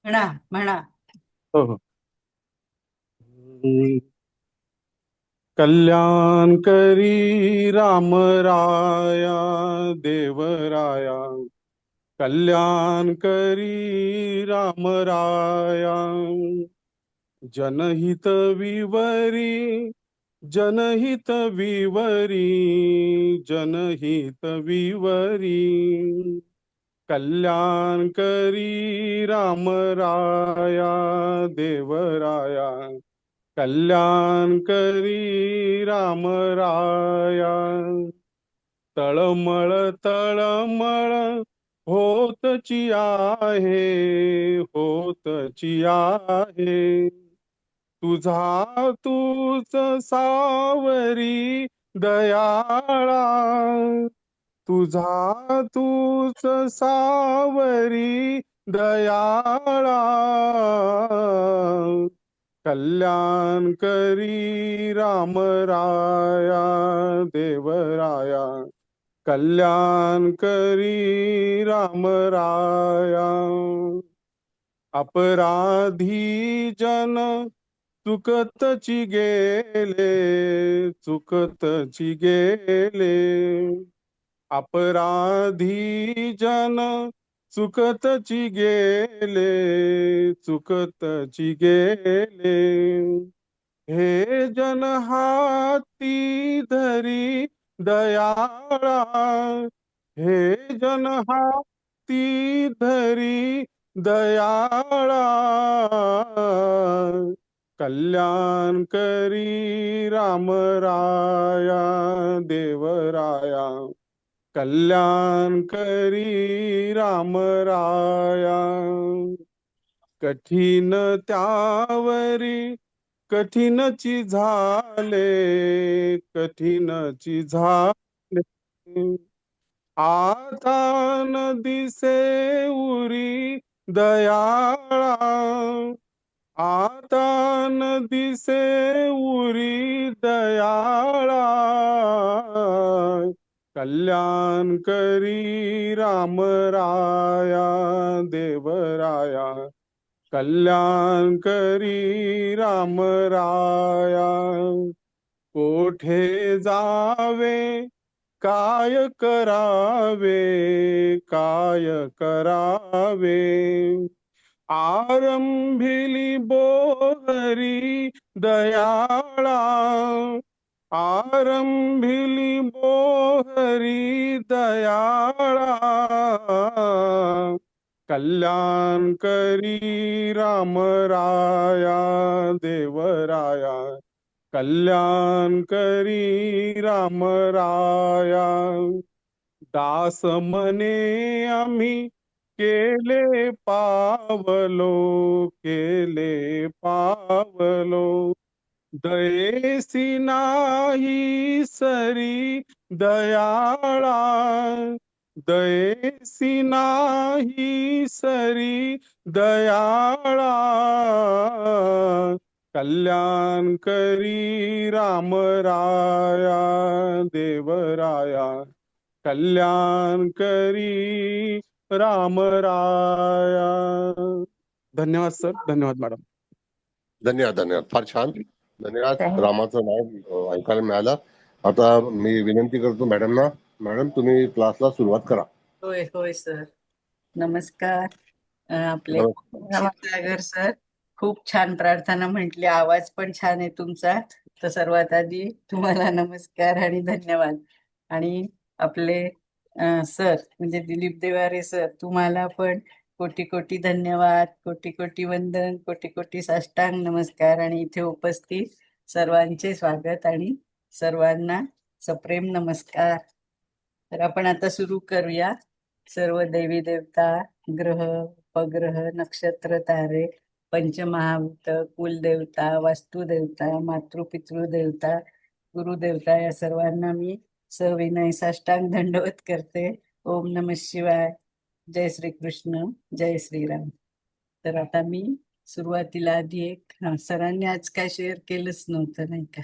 म्हणा म्हणा. हो हो. कल्याण करी राम राया देवराया, कल्याण करी राम राया. जनहित विवरी, जनहित विवरी, जनहित विवरी. कल्याण करी राम राया देवराया, कल्याण करी राम राया. तळमळ तळमळ होतची आहे, होतची आहे. तुझा तूच सावरी दयाळा, तुझा तूच सावरी दयाळा. कल्याण करी राम राया देवराया, कल्याण करी राम राया. अपराधी जन चुकतची गेले, चुकतची गेले. अपराधी जन चुकतची गेले, चुकतची गेले. हे जन हाती धरी दयाळा, हे जन हाती धरी दयाळा. कल्याण करी राम राया देवराया, कल्याण करी राम राया. कठीण त्यावरी कठीणची झाले, कठीणची झाले. आता न दिसे उरी दयाळा, आता न दिसे उरी दयाळा. कल्याण करी राम राया देवराया, कल्याण करी राम राया. कोठे जावे काय करावे, काय करावे. आरंभिली बोहरी दयाळा, आरंभिली बोहरी दयाळा. कल्याण करी राम राया देवराया, कल्याण करी राम राया. दास म्हणे आम्ही केले पावलो, केले पावलो. दयेसी नाही सरी दयाळा, दयेसी नाही सरी दयाळा. कल्याण करी राम राया देवराया, कल्याण करी राम राया. धन्यवाद सर, धन्यवाद मॅडम. धन्यवाद धन्यवाद, फार छान. धन्यवाद. रामाचं नाव ऐकायला मिळालं. आता मी विनंती करतो मॅडमना, मॅडम तुम्ही क्लासला सुरुवात करा. होय होय सर. नमस्कार. आपले नमस्कार. क्षीरसागर सर, खूप छान प्रार्थना म्हटली. आवाज पण छान आहे तुमचा. तर सर्वात आधी तुम्हाला नमस्कार आणि धन्यवाद. आणि आपले सर म्हणजे दिलीप देवारे सर, तुम्हाला पण कोटी कोटी धन्यवाद, कोटी कोटी वंदन, कोटी कोटी साष्टांग नमस्कार. आणि इथे उपस्थित सर्वांचे स्वागत आणि सर्वांना सप्रेम नमस्कार. तर आपण आता सुरू करूया. सर्व देवी देवता, ग्रह, उपग्रह, नक्षत्र, तारे, पंचमहाभूत, कुलदेवता, वास्तुदेवता, मातृपितृदेवता, गुरुदेवता या सर्वांना मी सविनय साष्टांग दंडवत करते. ओम नमः शिवाय. जय श्री कृष्ण, जय श्रीराम. तर आता मी सुरुवातीला आधी सरांनी आज काय शेअर केलंच नव्हतं नाही का.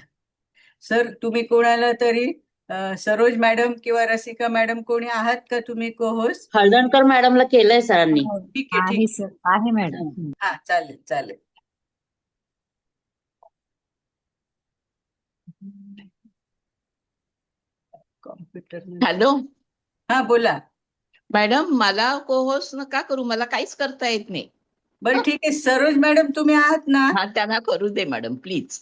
सर तुम्ही कोणाला तरी सरोज मॅडम किंवा रसिका मॅडम कोणी आहात का तुम्ही को होस्ट? हळदणकर मॅडमला केलंय सरांनी. ठीक आहे, आहे ठीक सर, आहे मॅडम. आहे. हा, चालेल चालेल. कॉम्प्युटर. हॅलो हा, बोला. मॅडम, मला को-होस्ट नका करू, मला काहीच करता येत नाही. बरं, ठीक आहे. सरोज मॅडम तुम्ही आहात ना? हा, त्यांना करू दे मॅडम प्लीज.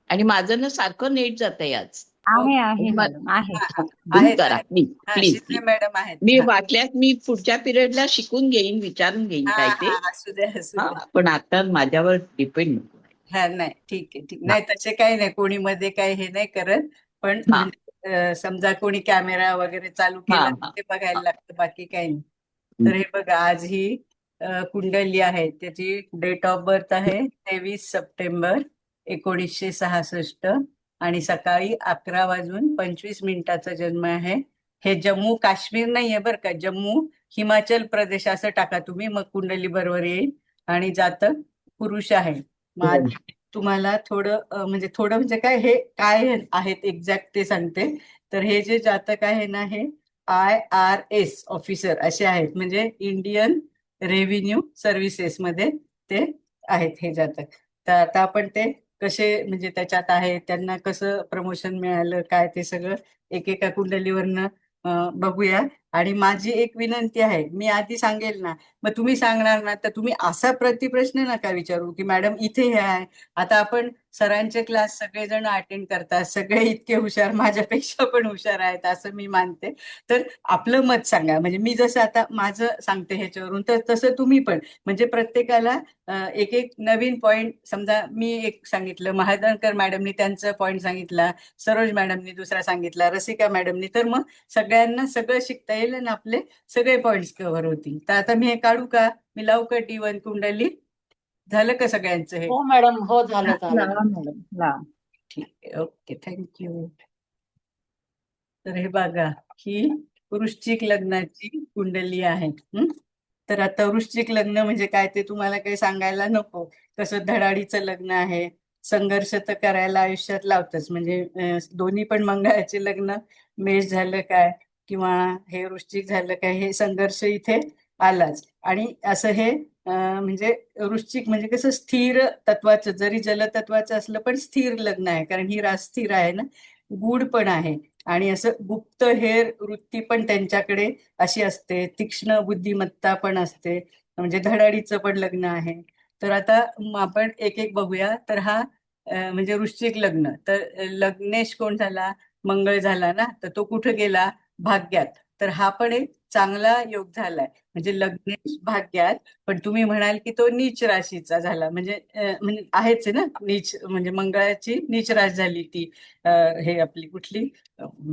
आणि माझं ना सारखं नेट जातंय आज. आहे आहे आणि मॅडम, आहे. हा, हा. तुम्ही आहेत करा आहेत. प्लीज हा, प्लीज शिंदे मॅडम आहेत. मी हा, वाटल्यास मी पुढच्या पिरियडला शिकून घेईन, विचारून घेईन हा, काय ते. हा, असू द्या असू हा, द्या. पण आता माझ्यावर डिपेंड नको. हा, नाही, ठीक आहे, ठीक. नाही, तसे काही नाही, कोणी मध्ये काही हे नाही करत. पण हा म्हणजे समजा कोणी कॅमेरा वगैरे चालू हा केला हा ते बघायला हा. लागतं, बाकी काही नाही. तर हे बघा, आज ही कुंडली आहे, त्याची डेट ऑफ बर्थ आहे 23 सप्टेंबर 1966 आणि सकाळी 11:25 जन्म आहे. हे जम्मू काश्मीर नाहीये बरं का, जम्मू हिमाचल प्रदेश असं टाका तुम्ही, मग कुंडली बरोबर येईल. आणि जातक पुरुष आहे. मग आधी तुम्हाला थोडं म्हणजे थोडं म्हणजे काय, हे काय आहेत एक्झॅक्ट ते सांगते. तर हे जे जातक आहे ना, हे IRS ऑफिसर असे आहेत, म्हणजे इंडियन रेव्हेन्यू सर्व्हिसेस मध्ये ते आहेत हे जातक. तर आता आपण ते कसे म्हणजे त्याच्यात आहे, त्यांना कसं प्रमोशन मिळालं काय, ते सगळं एकेका कुंडलीवरनं बघूया. आणि माझी एक विनंती आहे, मी आधी सांगेल ना, मग तुम्ही सांगणार ना, तर तुम्ही असा प्रतिप्रश्न नका विचारू की मॅडम इथे हे आहे. आता आपण सरांचे क्लास सगळेजण अटेंड करतात, सगळे इतके हुशार, माझ्यापेक्षा पण हुशार आहेत असं मी मानते. तर आपलं मत सांगा, म्हणजे मी जसं आता माझं सांगते ह्याच्यावरून, तर तसं तुम्ही पण म्हणजे प्रत्येकाला एक एक नवीन पॉइंट. समजा मी एक सांगितलं, महादनकर मॅडमनी त्यांचा पॉइंट सांगितला, सरोज मॅडमनी दुसरा सांगितला, रसिका मॅडमनी, तर मग सगळ्यांना सगळं शिकता येईल आणि आपले सगळे पॉइंट्स कव्हर होतील. तर आता मी हे काढू का? मी लावू का T1 कुंडली? झालं का सगळ्यांचं हे? हो मॅडम, हो झालं झालं. लावा मॅडम, लावा. ठीक आहे, ओके, थँक्यू. तर हे बघा, ही वृश्चिक लग्नाची कुंडली आहे. तर आता वृश्चिक लग्न म्हणजे काय ते तुम्हाला काही सांगायला नको. कसं धडाडीचं लग्न आहे, संघर्ष तर करायला आयुष्यात लावतच. म्हणजे दोन्ही पण मंगळाचे लग्न मेष झालं काय किंवा हे वृश्चिक झालं काय, हे संघर्ष इथे आलाच. आणि असं हे म्हणजे वृश्चिक म्हणजे कसं स्थिर तत्वाचं, जरी जलतत्वाचं असलं पण स्थिर लग्न आहे, कारण ही रास स्थिर आहे ना, गूढ पण आहे. आणि असं गुप्तहेर वृत्ती पण त्यांच्याकडे अशी असते, तीक्ष्ण बुद्धिमत्ता पण असते, म्हणजे धडाडीचं पण लग्न आहे. तर आता आपण एक एक बघूया. तर हा म्हणजे वृश्चिक लग्न, तर लग्नेश कोण झाला? मंगळ झाला ना, तर तो कुठे गेला? भाग्यात. तर हा पण एक चांगला योग झालाय, म्हणजे लग्नेश भाग्यात. पण तुम्ही म्हणाल की तो नीच राशीचा झाला, म्हणजे आहेच आहे ना, नीच म्हणजे मंगळाची नीच रास झाली ती हे आपली कुठली,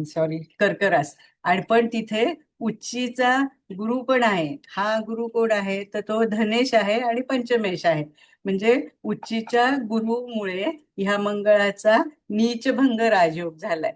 सॉरी, कर्क रास. आणि पण तिथे उच्चीचा गुरु पण आहे. हा गुरु कोण आहे? तर तो धनेश आहे आणि पंचमेश आहे. म्हणजे उच्चीच्या गुरुमुळे ह्या मंगळाचा नीचभंग राजयोग झालाय.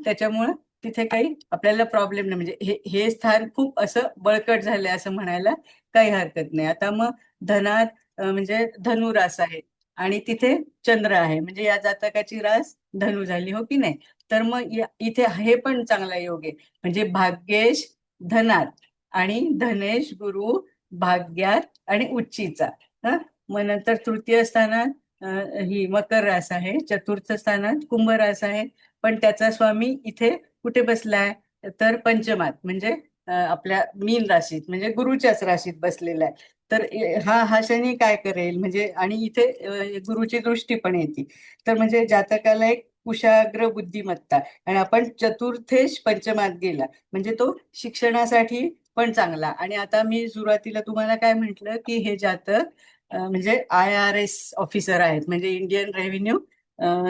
त्याच्यामुळं तिथे काही आपल्याला प्रॉब्लेम नाही, म्हणजे हे स्थान खूप असं बळकट झालंय असं म्हणायला काही हरकत नाही. आता मग धनात म्हणजे धनुरास आहे आणि तिथे चंद्र आहे, म्हणजे या जातकाची रास धनु झाली, हो की नाही? तर मग इथे हे पण चांगला योग आहे, म्हणजे भाग्येश धनात आणि धनेश गुरु भाग्यात आणि उच्चीचा. मग नंतर तृतीय स्थानात ही मकर रास आहे, चतुर्थ स्थानात कुंभ रास आहे. पण त्याचा स्वामी इथे कुठे बसलाय? तर पंचमात, म्हणजे आपल्या मीन राशीत, म्हणजे गुरुच्याच राशीत बसलेला आहे. तर हा शनी काय करेल म्हणजे, आणि इथे गुरुची दृष्टी पण येते. तर म्हणजे जातकाला एक कुशाग्र बुद्धिमत्ता, आणि आपण चतुर्थेश पंचमात गेला म्हणजे तो शिक्षणासाठी पण चांगला. आणि आता मी सुरुवातीला तुम्हाला काय म्हंटल की हे जातक म्हणजे IRS ऑफिसर आहेत, म्हणजे इंडियन रेव्हेन्यू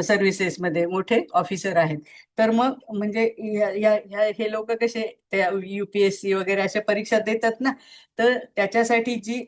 सर्व्हिसेस मध्ये मोठे ऑफिसर आहेत. तर मग म्हणजे हे लोक कसे त्या UPSC वगैरे अशा परीक्षा देतात ना, तर त्याच्यासाठी जी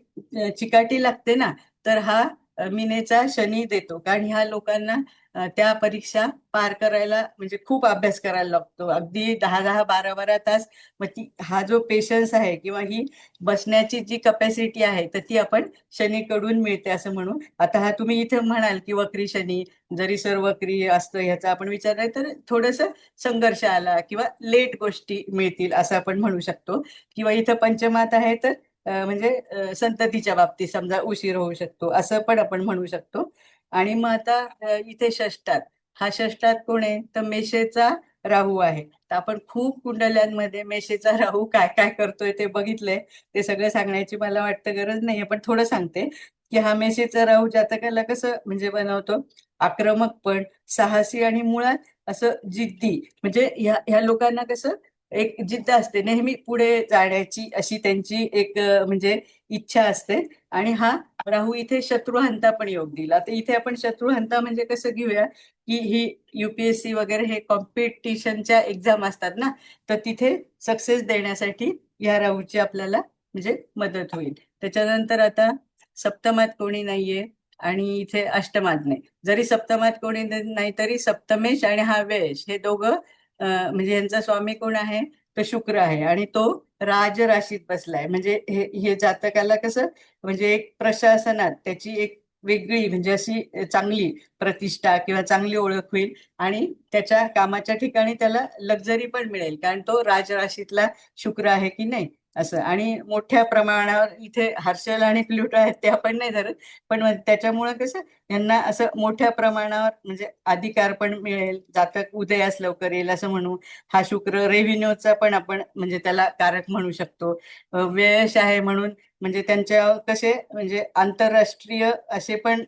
चिकाटी लागते ना, तर हा मिनेचा शनी देतो. कारण ह्या लोकांना त्या परीक्षा पार करायला म्हणजे खूप अभ्यास करायला लागतो, अगदी 10-10, 12-12 तास. मग हा जो पेशन्स आहे किंवा ही बसण्याची जी कपॅसिटी आहे तर ती आपण शनीकडून मिळते असं म्हणू. आता हा तुम्ही इथे म्हणाल की वक्री शनी, जरी सर वक्री असतं ह्याचा आपण विचार तर थोडस संघर्ष आला किंवा लेट गोष्टी मिळतील असं आपण म्हणू शकतो. किंवा इथं पंचमात आहे तर म्हणजे संततीच्या बाबतीत समजा उशीर होऊ शकतो असं पण आपण म्हणू शकतो. आणि मग आता इथे षष्टात, हा षष्टात कोण आहे तर मेषेचा राहू आहे. तर आपण खूप कुंडल्यांमध्ये मेषेचा राहू काय काय करतोय ते बघितलंय. ते सगळं सांगण्याची मला वाटतं गरज नाहीये, पण थोडं सांगते की हा मेषेचा राहू जातकाला कसं म्हणजे बनवतो, आक्रमक पण, साहसी आणि मुळात असं जिद्दी. म्हणजे ह्या लोकांना कसं एक जिद्द असते, नेहमी पुढे जाण्याची अशी त्यांची एक म्हणजे इच्छा असते. आणि हा राहू इथे शत्रुहंता पण योग दिला. तर इथे आपण शत्रुहंता म्हणजे कसं घेऊया की ही UPSC वगैरे हे कॉम्पिटिशनच्या एक्झाम असतात ना, तर तिथे सक्सेस देण्यासाठी या राहूची आपल्याला म्हणजे मदत होईल. त्याच्यानंतर आता सप्तमात कोणी नाहीये आणि इथे अष्टमात नाही. जरी सप्तमात कोणी नाही तरी सप्तमेश आणि हा व्ययश हे दोघं म्हणजे यांचा स्वामी कोण आहे तर शुक्र आहे आणि तो राज राशीत बसलाय. म्हणजे हे जातकाला कसं म्हणजे एक प्रशासनात त्याची एक वेगळी म्हणजे अशी चांगली प्रतिष्ठा किंवा चांगली ओळख होईल. आणि त्याच्या कामाच्या ठिकाणी त्याला लक्झरी पण मिळेल, कारण तो राजराशीतला शुक्र आहे की नाही असं. आणि मोठ्या प्रमाणावर इथे हर्षल आणि प्लुटो आहेत ते आपण नाही धरत, पण त्याच्यामुळे कसं यांना असं मोठ्या प्रमाणावर म्हणजे अधिकार पण मिळेल, जातक उदयास लवकर येईल असं म्हणू. हा शुक्र रेव्हेन्यूचा पण आपण म्हणजे त्याला कारक म्हणू शकतो. व्ययश आहे म्हणून म्हणजे त्यांच्या कसे म्हणजे आंतरराष्ट्रीय असे पण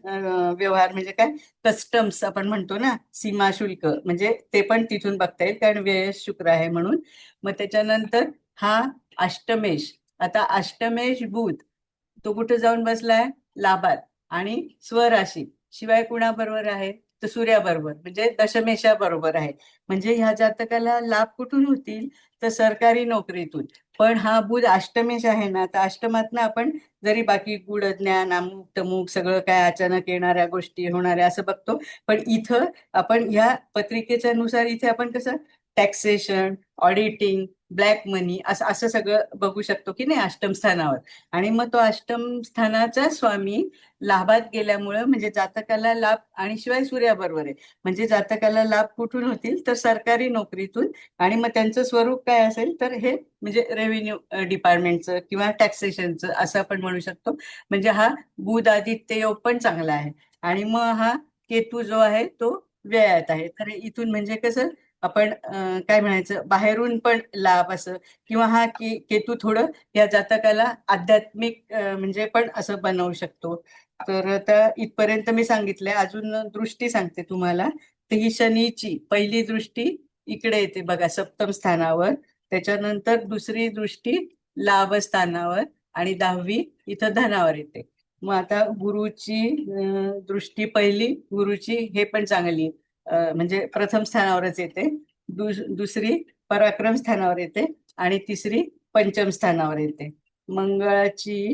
व्यवहार म्हणजे काय कस्टम्स आपण म्हणतो ना, सीमा शुल्क, म्हणजे ते पण तिथून बघता येईल कारण व्ययश शुक्र आहे म्हणून. मग त्याच्यानंतर हा अष्टमेश. आता अष्टमेश बुध तो कुठे जाऊन बसलाय लाभात आणि स्वराशी. शिवाय कुणाबरोबर आहे तर सूर्याबरोबर म्हणजे दशमेशाबरोबर आहे. म्हणजे ह्या जातकाला लाभ कुठून होतील तर सरकारी नोकरीतून. पण हा बुध अष्टमेश आहे ना, तर अष्टमातनं आपण जरी बाकी गुढ ज्ञान अमुक तमुक सगळं काय अचानक येणाऱ्या गोष्टी होणाऱ्या असं बघतो, पण इथं आपण ह्या पत्रिकेच्या नुसार इथे आपण कसं टॅक्सेशन, ऑडिटिंग, ब्लॅक मनी असं असं सगळं बघू शकतो की नाही अष्टम स्थानावर. आणि मग तो अष्टम स्थानाचा स्वामी लाभात गेल्यामुळं म्हणजे जातकाला लाभ. आणि शिवाय सूर्याबरोबर आहे म्हणजे जातकाला लाभ कुठून होतील तर सरकारी नोकरीतून. आणि मग त्यांचं स्वरूप काय असेल तर हे म्हणजे रेव्हेन्यू डिपार्टमेंटचं किंवा टॅक्सेशनचं असं आपण म्हणू शकतो. म्हणजे हा बुध आदित्य योग पण चांगला आहे. आणि मग हा केतू जो आहे तो व्ययात आहे. तर इथून म्हणजे कसं आपण काय म्हणायचं बाहेरून पण लाभ असं. किंवा हा केतू थोडं या जातकाला आध्यात्मिक म्हणजे पण असं बनवू शकतो. तर आता इथपर्यंत मी सांगितलंय. अजून दृष्टी सांगते तुम्हाला. तर ही शनीची पहिली दृष्टी इकडे येते बघा सप्तम स्थानावर. त्याच्यानंतर दुसरी दृष्टी लाभ स्थानावर आणि 10वी इथं धनावर येते. मग आता गुरुची दृष्टी पहिली गुरुची हे पण चांगली म्हणजे प्रथम स्थानावरच येते. दुसरी पराक्रम स्थानावर येते आणि तिसरी पंचम स्थानावर येते. मंगळाची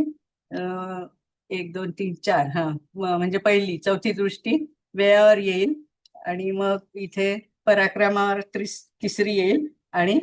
1 2 3 4 हा म्हणजे पहिली चौथी दृष्टी व्ययावर येईल आणि मग इथे पराक्रमावर तिसरी येईल आणि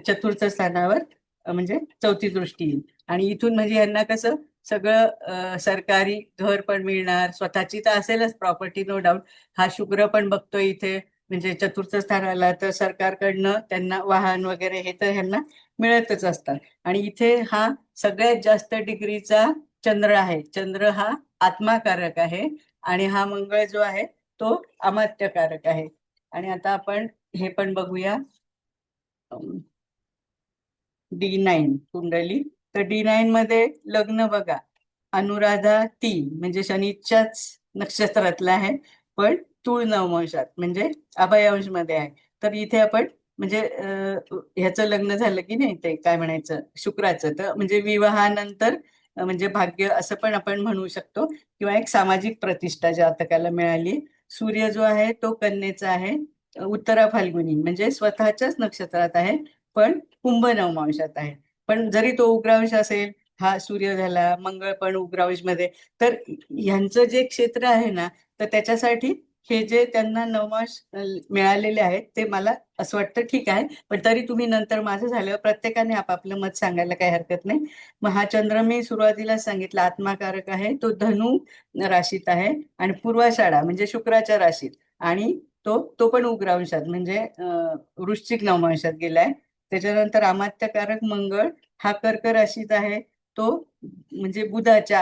चतुर्थ स्थानावर म्हणजे चौथी दृष्टी येईल. आणि इथून म्हणजे यांना कसं सगळं सरकारी घर पण मिळणार, स्वतःची तर असेलच प्रॉपर्टी नो डाऊट. हा शुक्र पण बघतोय इथे म्हणजे चतुर्थ स्थानाला, तर सरकारकडनं त्यांना वाहन वगैरे हे तर ह्यांना मिळतच असतात. आणि इथे हा सगळ्यात जास्त डिग्रीचा चंद्र आहे. चंद्र हा आत्माकारक आहे आणि हा मंगळ जो आहे तो अमात्यकारक आहे. आणि आता आपण हे पण बघूया D9 कुंडली. तर D9 मध्ये लग्न बघा अनुराधा 3 म्हणजे शनीच्याच नक्षत्रातला आहे, पण तूळ नववंशात म्हणजे अभयांश मध्ये आहे. तर इथे आपण म्हणजे ह्याचं लग्न झालं की नाही ते काय म्हणायचं शुक्राचं, तर म्हणजे विवाहानंतर म्हणजे भाग्य असं पण आपण म्हणू शकतो किंवा एक सामाजिक प्रतिष्ठा जातकाला मिळाली. सूर्य जो आहे तो कन्येचा आहे, उत्तरा फाल्गुनी म्हणजे स्वतःच्याच नक्षत्रात आहे, पण कुंभ नवमांशात आहे. पण जरी तो उग्रांश असेल, हा सूर्य झाला, मंगळ पण उग्रांश मध्ये, तर ह्यांचं जे क्षेत्र आहे ना तर त्याच्यासाठी हे जे त्यांना नवमास मिळालेले आहेत ते मला असं वाटतं ठीक आहे, पण तरी तुम्ही नंतर माझं झाल्यावर प्रत्येकाने आपापलं मत सांगायला काही हरकत नाही. मग हा चंद्र मी सुरुवातीला सांगितलं आत्माकारक आहे, तो धनु राशीत आहे आणि पूर्वाषाढा म्हणजे शुक्राच्या राशीत, आणि तो तो पण उग्रांशात म्हणजे वृश्चिक नवमांशात गेलाय. त्याच्यानंतर अमात्यकारक मंगळ हा कर्क राशीत आहे, तो म्हणजे बुधाच्या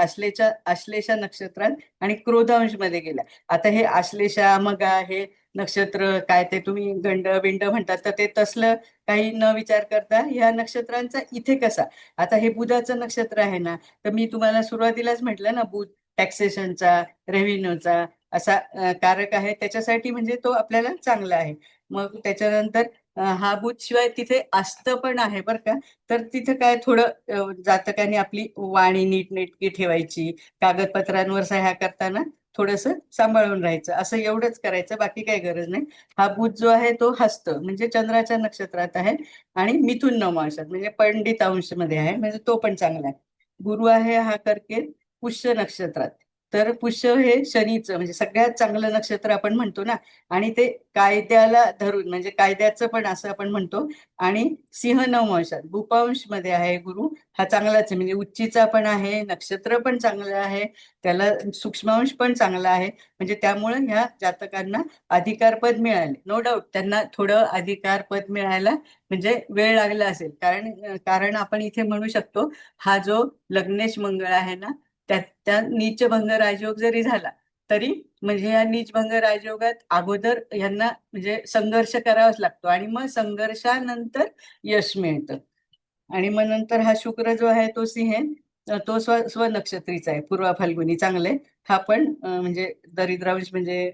आश्लेषा नक्षत्रात आणि क्रोधांश मध्ये गेला. आता हे आश्लेषा मगा हे नक्षत्र काय ते तुम्ही गंड बिंड म्हणतात, तर ते तसलं काही न विचार करता ह्या नक्षत्रांचा इथे कसा, आता हे बुधाचं नक्षत्र आहे ना, तर मी तुम्हाला सुरुवातीलाच म्हटलं ना, बुध टॅक्सेशनचा रेव्हेन्यूचा असा कारक आहे, त्याच्यासाठी म्हणजे तो आपल्याला चांगला आहे. मग त्याच्यानंतर हा बुध शिवाय तिथे असतं पण आहे बरं का, तर तिथे काय थोडं जातकाने आपली वाणी नीटनेटकी ठेवायची, कागदपत्रांवर सह्या करताना थोडंसं सांभाळून राहायचं, असं एवढंच करायचं, बाकी काही गरज नाही. हा बुध जो आहे तो हस्त म्हणजे चंद्राच्या नक्षत्रात आहे आणि मिथुन नवमांशात म्हणजे पंडित अंश मध्ये आहे, म्हणजे तो पण चांगला आहे. गुरु आहे हा कर्के पुष्य नक्षत्रात, तर पुष्य हे शनीचं म्हणजे सगळ्यात चांगलं नक्षत्र आपण म्हणतो ना, आणि ते कायद्याला धरून म्हणजे कायद्याचं पण असं आपण म्हणतो. आणि सिंह नवमांशात भूपांश मध्ये आहे गुरु, हा चांगलाच आहे म्हणजे उच्चीचा पण आहे, नक्षत्र पण चांगलं आहे, त्याला सूक्ष्मांश पण चांगला आहे, म्हणजे त्यामुळे ह्या जातकांना अधिकारपद मिळाले. नो डाऊट त्यांना थोडं अधिकारपद मिळायला म्हणजे वेळ लागला असेल, कारण आपण इथे म्हणू शकतो हा जो लग्नेश मंगळ आहे ना, त्या नीचभंग राजयोग जरी झाला तरी म्हणजे या नीचभंग राजयोगात अगोदर यांना म्हणजे संघर्ष करावाच लागतो आणि मग संघर्षानंतर यश मिळतं. आणि मग नंतर हा शुक्र जो आहे तो सिंह तो स्वनक्षत्रीचा आहे, पूर्वा फाल्गुनी चांगले. हा पण म्हणजे दरिद्रांश म्हणजे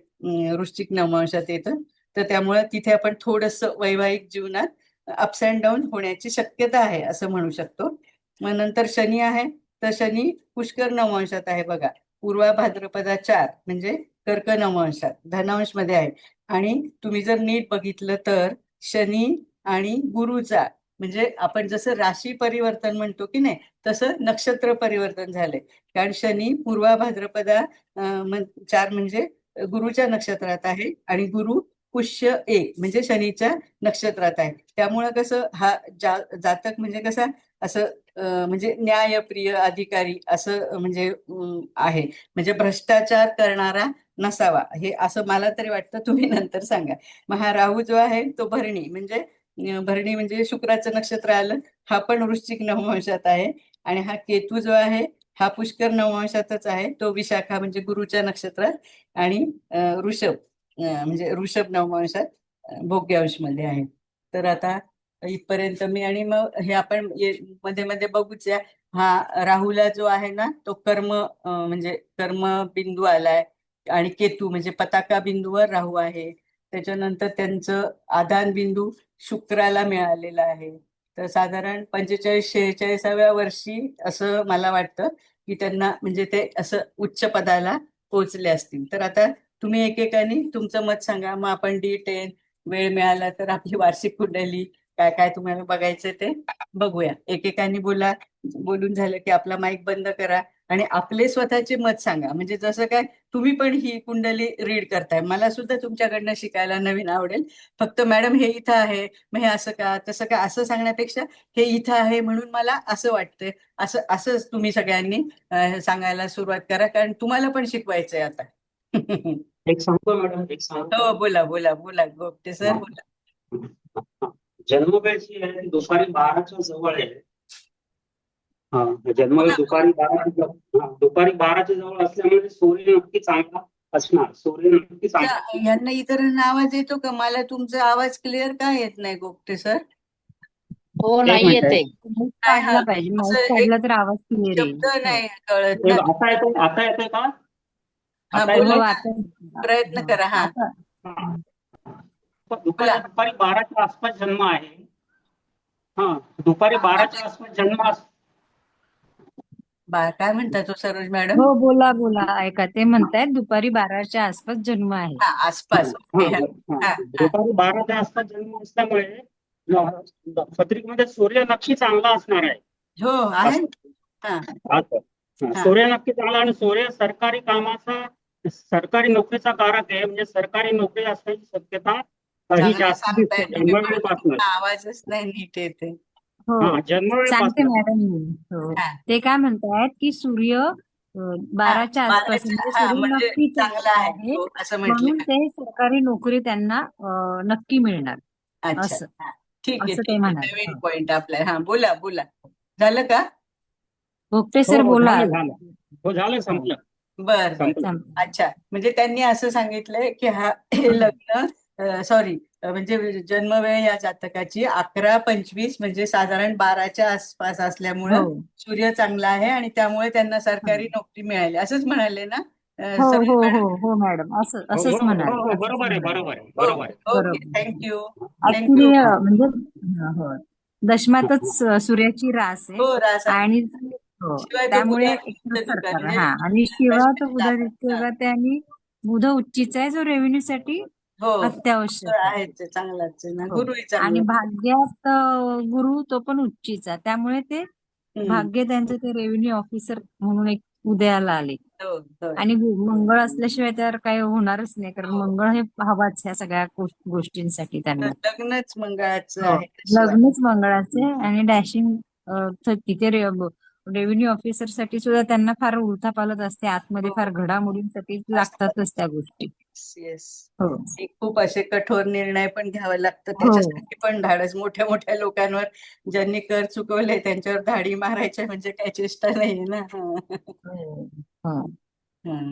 वृश्चिक नवमांशात येतं, तर त्यामुळे तिथे आपण थोडस वैवाहिक जीवनात अप्स अँड डाऊन होण्याची शक्यता आहे असं म्हणू शकतो. मग नंतर शनी आहे, तर शनी पुष्कर नवमांशात आहे बघा, पूर्वा भाद्रपदा 4 म्हणजे कर्क नवमांशात धनांश मध्ये आहे. आणि तुम्ही जर नीट बघितलं तर शनी आणि गुरुचा म्हणजे आपण जसं राशी परिवर्तन म्हणतो की नाही, तसं नक्षत्र परिवर्तन झालंय. कारण शनी पूर्वा भाद्रपदा 4 म्हणजे गुरुच्या नक्षत्रात आहे आणि गुरु पुष्य 1 म्हणजे शनीच्या नक्षत्रात आहे. त्यामुळं कसं हा जातक म्हणजे कसा असं म्हणजे न्यायप्रिय अधिकारी असं म्हणजे आहे, म्हणजे भ्रष्टाचार करणारा नसावा, हे असं मला तरी वाटतं, तुम्ही नंतर सांगा. मग हा राहू जो आहे तो भरणी म्हणजे भरणी म्हणजे शुक्राचं नक्षत्र आलं, हा पण वृश्चिक नवमांशात आहे. आणि हा केतू जो आहे हा पुष्कर नवमांशातच आहे, तो विशाखा म्हणजे गुरुच्या नक्षत्रात आणि ऋषभ म्हणजे ऋषभ नवमांशात भोग्यांश मध्ये आहे. तर आता इथपर्यंत मी, आणि मग हे आपण मध्ये मध्ये बघूच या. हा राहुला जो आहे ना तो कर्म म्हणजे कर्म बिंदू आलाय, आणि केतू म्हणजे पताका बिंदूवर राहू आहे. त्याच्यानंतर त्यांचं आदान बिंदू शुक्राला मिळालेला आहे. तर साधारण 45-46व्या वर्षी असं मला वाटतं की त्यांना म्हणजे ते असं उच्च पदाला पोहोचले असतील. तर आता तुम्ही एकेकाने तुमचं मत सांगा, मग आपण D10 वेळ मिळाला तर आपली वार्षिक कुंडली काय काय तुम्हाला बघायचं ते बघूया. एकेकाने बोला, बोलून झालं की आपला माईक बंद करा आणि आपले स्वतःचे मत सांगा. म्हणजे जसं काय तुम्ही पण ही कुंडली रीड करताय, मला सुद्धा तुमच्याकडनं शिकायला नवीन आवडेल. फक्त मॅडम हे इथं आहे मग हे असं का तसं का असं सांगण्यापेक्षा हे इथं आहे म्हणून मला असं वाटतंय, असंच तुम्ही सगळ्यांनी सांगायला सुरुवात करा, कारण तुम्हाला पण शिकवायचंय आता. एक सांगतो मॅडम, एक सांगतो. हो बोला बोला बोला गोपटे सर बोला. जन्मवेळ जी आहे ती दुपारी 12च्या जवळ आहे. हा, जन्मवेळ दुपारी 12च्या जवळ असल्यामुळे सूर्य नक्की चांगला असणार. सूर्य नक्की चांगला. यांना इतरांना आवाज येतो का? मला तुमचा आवाज क्लिअर का येत नाही गोपटे सर? हो एक नाही मिनिट येते. माऊस नाही, हा काढला पाहिजे, माऊस असं एक काढला तर आवाज क्लिअर येईल. शब्द हो. नाही कळत ना. आता येतोय, आता येतोय का? हा आता बोला हो, येतोय? आता प्रयत्न करा. हा आता हा. बोला. दुपारी 12च्या आसपास जन्म आहे. हा, दुपारी 12च्या आसपास जन्म काय म्हणतात तो सरोज मॅडम? हो, बोला बोला, ऐका ते म्हणतायत दुपारी 12च्या आसपास जन्म आहे. हा आसपास. हा, ओके. हा दुपारी 12च्या आसपास जन्म असल्यामुळे पत्रिकेमध्ये सूर्य नक्की चांगला असणार आहे. हो आहे. असं. हा असं. हा सूर्य नक्की चांगला आणि सूर्य सरकारी कामाचा सरकारी नोकरीचा कारक आहे, म्हणजे सरकारी नोकरी असण्याची शक्यता ही चांगलं जास्त सांगताय दिसते तुम्ही, पण जन्मवेळेपासूनच. आवाजच नाही नीट येते. हो हा, सांगते जन्मवेळेपासून. मॅडम मी. हो हा ते काय म्हणतायत की सूर्य हा 12च्या आसपास बाराच्या, म्हणजे हा सूर्य म्हणजे नक्की चांगला चांगला आहे आहे, तो असं म्हणून म्हटलं. ते सरकारी नोकरी त्यांना नक्की मिळणार अच्छा, असं हा ठीक आहे असं ते ठीक आहे, म्हणाले. नवीन हो. पॉइंट आपला. हा बोला बोला, झालं का? भोगटे हो सर हो, बोला. झालं झालं. हो, झालं, हो संपलं बर बर. संपलं. अच्छा, म्हणजे त्यांनी असं सांगितलंय की हे लग्न सॉरी, म्हणजे जन्मवेळ या जातकाची 11-25 म्हणजे साधारण 12च्या आसपास हो असल्यामुळं सूर्य चांगला आहे आणि त्यामुळे त्यांना सरकारी हो नोकरी मिळाली असंच म्हणाले ना हो सरोज हो मॅडम? हो हो मॅडम, असं हो असंच हो म्हणाले, हो हो, असंच बरोबर आहे, म्हणाले. बरोबर आहे, बरोबर आहे. ओके ओके, बरोबर. Thank you actually thank you. म्हणजे हो, दशमातच सूर्याची रास आहे हो रास आहे. आणि हो शिवाय तो त्यामुळे बुधादित्य एकतर दुःख आहे, सरकार म्हणजे हा आणि शिवाय तो दशमीला आपण. बुधादित्य हा. योगात आहे आणि बुध उच्चीचा आहे जो रेव्हेन्यू साठी हो अत्यावश्यक तर आहे. आहेच आहे, चांगलाच आहे ना, हो गुरुही आणि चांगला. भाग्यात गुरु तो पण उच्चीचा, त्यामुळे ते हम्म. भाग्य त्यांचं ते रेव्हेन्यू ऑफिसर म्हणून एक उदयाला आले. हो हो आणि मंगळ असल्याशिवाय तर काही होणारच नाही, कारण हो. मंगळ हे हवाच ह्या सगळ्या गोष्टींसाठी त्यांना. लग्नच मंगळाचं हो आहे शिवाय. लग्नच मंगळाचे आणि डॅशिंग तिथे रेव्हेन्यू ऑफिसर साठी सुद्धा त्यांना फार उलथापालथ असते, आतमध्ये हो फार घडामोडींसाठी लागतातच त्या गोष्टी. येस, हो खूप असे कठोर निर्णय पण घ्यावे लागतात, हो त्याच्यासाठी पण धाडस. मोठ्या मोठ्या लोकांवर ज्यांनी कर चुकवले त्यांच्यावर धाडी मारायच्या म्हणजे काही चेष्टा नाहीये ना. हो हो. हं.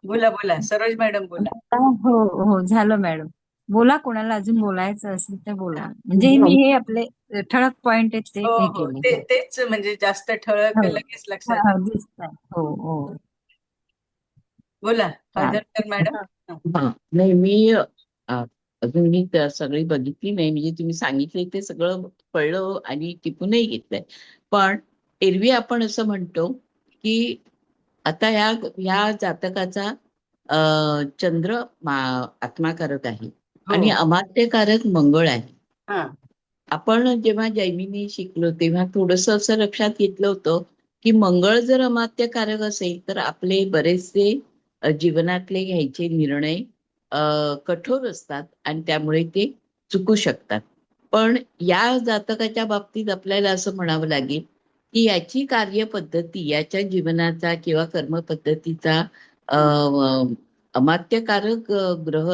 बोला बोला सरोज मॅडम, बोला. हो हो झालं मॅडम. बोला, कोणाला अजून बोलायचं असेल तर बोला, म्हणजे मी हे आपले ठळक पॉइंट आहेत ते हो हे हो, केले. हो तेच म्हणजे जास्त ठळक हो लगेच लक्षात येतं. दिसतात. हो हो बोला चालेल. पळदरकर मॅडम. हं. हा नाही मी अजून मी सगळी बघितली नाही, म्हणजे तुम्ही सांगितले ते सगळं कळलं आणि टिपूनही घेतलंय. पण एरवी आपण असं म्हणतो की आता ह्या जातकाचा चंद्र आत्माकारक आहे हो आणि अमात्यकारक मंगळ आहे. हा आपण जेव्हा जैमिनी शिकलो तेव्हा थोडस असं लक्षात घेतलं होतं की मंगळ जर अमात्यकारक असेल तर आपले बरेचसे जीवनातले घ्यायचे निर्णय कठोर असतात आणि त्यामुळे ते चुकू शकतात. पण या जातकाच्या बाबतीत आपल्याला असं म्हणावं लागेल की याची कार्यपद्धती, याच्या जीवनाचा किंवा कर्मपद्धतीचा अमात्यकारक ग्रह